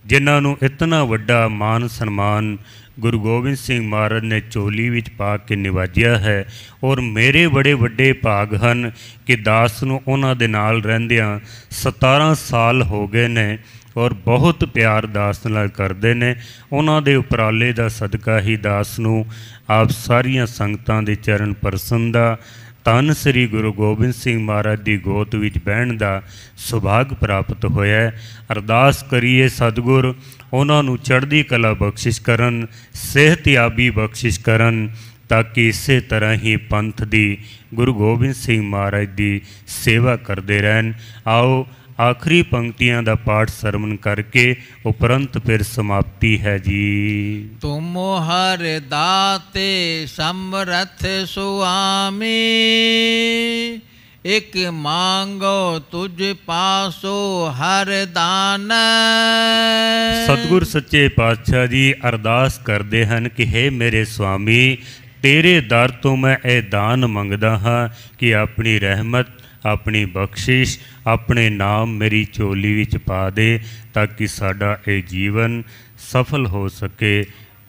ਜਿਨ੍ਹਾਂ ਨੂੰ ਇਤਨਾ ਵੱਡਾ ਮਾਨ ਸਨਮਾਨ ਗੁਰੂ ਗੋਬਿੰਦ ਸਿੰਘ ਮਹਾਰਾਜ ਨੇ ਝੋਲੀ ਵਿੱਚ ਪਾ ਕੇ ਨਿਵਾਜਿਆ ਹੈ। ਔਰ ਮੇਰੇ ਬੜੇ ਵੱਡੇ ਭਾਗ ਹਨ ਕਿ ਦਾਸ ਨੂੰ ਉਹਨਾਂ ਦੇ ਨਾਲ ਰਹਿੰਦਿਆਂ 17 ਸਾਲ ਹੋ ਗਏ ਨੇ ਔਰ ਬਹੁਤ ਪਿਆਰ ਦਾਸ ਨਾਲ ਕਰਦੇ ਨੇ। ਉਹਨਾਂ ਦੇ ਉਪਰਾਲੇ ਦਾ ਸਦਕਾ ਹੀ ਦਾਸ ਨੂੰ ਆਪ ਸਾਰੀਆਂ ਸੰਗਤਾਂ ਦੇ ਚਰਨ ਪਰਸਨ ਦਾ ਧੰਨ ਸ੍ਰੀ ਗੁਰੂ ਗੋਬਿੰਦ ਸਿੰਘ ਮਹਾਰਾਜ ਦੀ ਗੋਦ ਵਿੱਚ ਬਹਿਣ ਦਾ ਸੁਭਾਗ ਪ੍ਰਾਪਤ ਹੋਇਆ। ਅਰਦਾਸ ਕਰੀਏ ਸਤਿਗੁਰ ਉਹਨਾਂ ਨੂੰ ਚੜ੍ਹਦੀ ਕਲਾ ਬਖਸ਼ਿਸ਼ ਕਰਨ, ਸਿਹਤਯਾਬੀ ਬਖਸ਼ਿਸ਼ ਕਰਨ, ਤਾਂ ਕਿ ਇਸੇ ਤਰ੍ਹਾਂ ਹੀ ਪੰਥ ਦੀ ਗੁਰੂ ਗੋਬਿੰਦ ਸਿੰਘ ਮਹਾਰਾਜ ਦੀ ਸੇਵਾ ਕਰਦੇ ਰਹਿਣ। ਆਓ आखिरी पंक्तियां दा पाठ सरवण करके उपरंत फिर समाप्ति है जी। तुम हर दाते समरथ सुआमी, एक मांगो तुझ पासो हर दान। सतगुर सच्चे पातशाह जी अरदास करते हैं कि हे मेरे स्वामी, तेरे दर तो मैं ये दान मंगदा हाँ कि अपनी रहमत, अपनी बख्शिश, अपने नाम मेरी झोली विच पा दे, ताकि साडा ये जीवन सफल हो सके।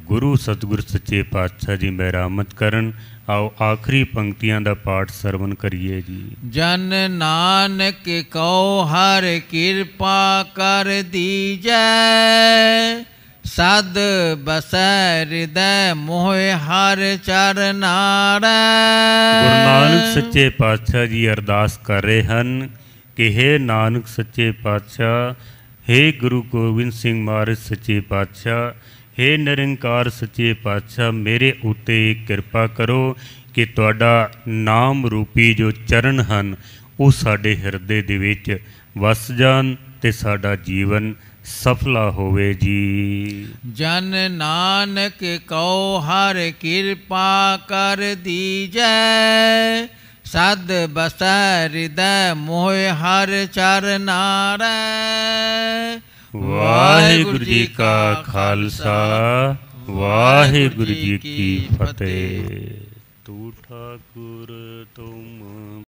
गुरु सतगुर सच्चे पातशाह जी मेहरामत करन। आओ आखिरी पंक्तियां दा पाठ सरवण करिए जी। जन नानक को हर कृपा कर दीजै, सद बसै हृदय मोह हर चरनार। गुरु नानक सच्चे पातशाह जी अरदास कर रहे हैं कि हे नानक सच्चे पातशाह, हे गुरु गोबिंद सिंह महाराज सच्चे पातशाह, हे निरंकार सच्चे पातशाह, मेरे उत्ते किरपा करो कि तुहाडा नाम रूपी जो चरण हैं वो साडे हिरदे दे विच वस जान ते साडा जीवन सफला होवे जी। जन नानक को हर कृपा कर दीजै, सद बसै हृदय मोह हर चरनार। वाहिगुरु जी का खालसा, वाहिगुरु जी की फतेह। तू ठाकुर तुम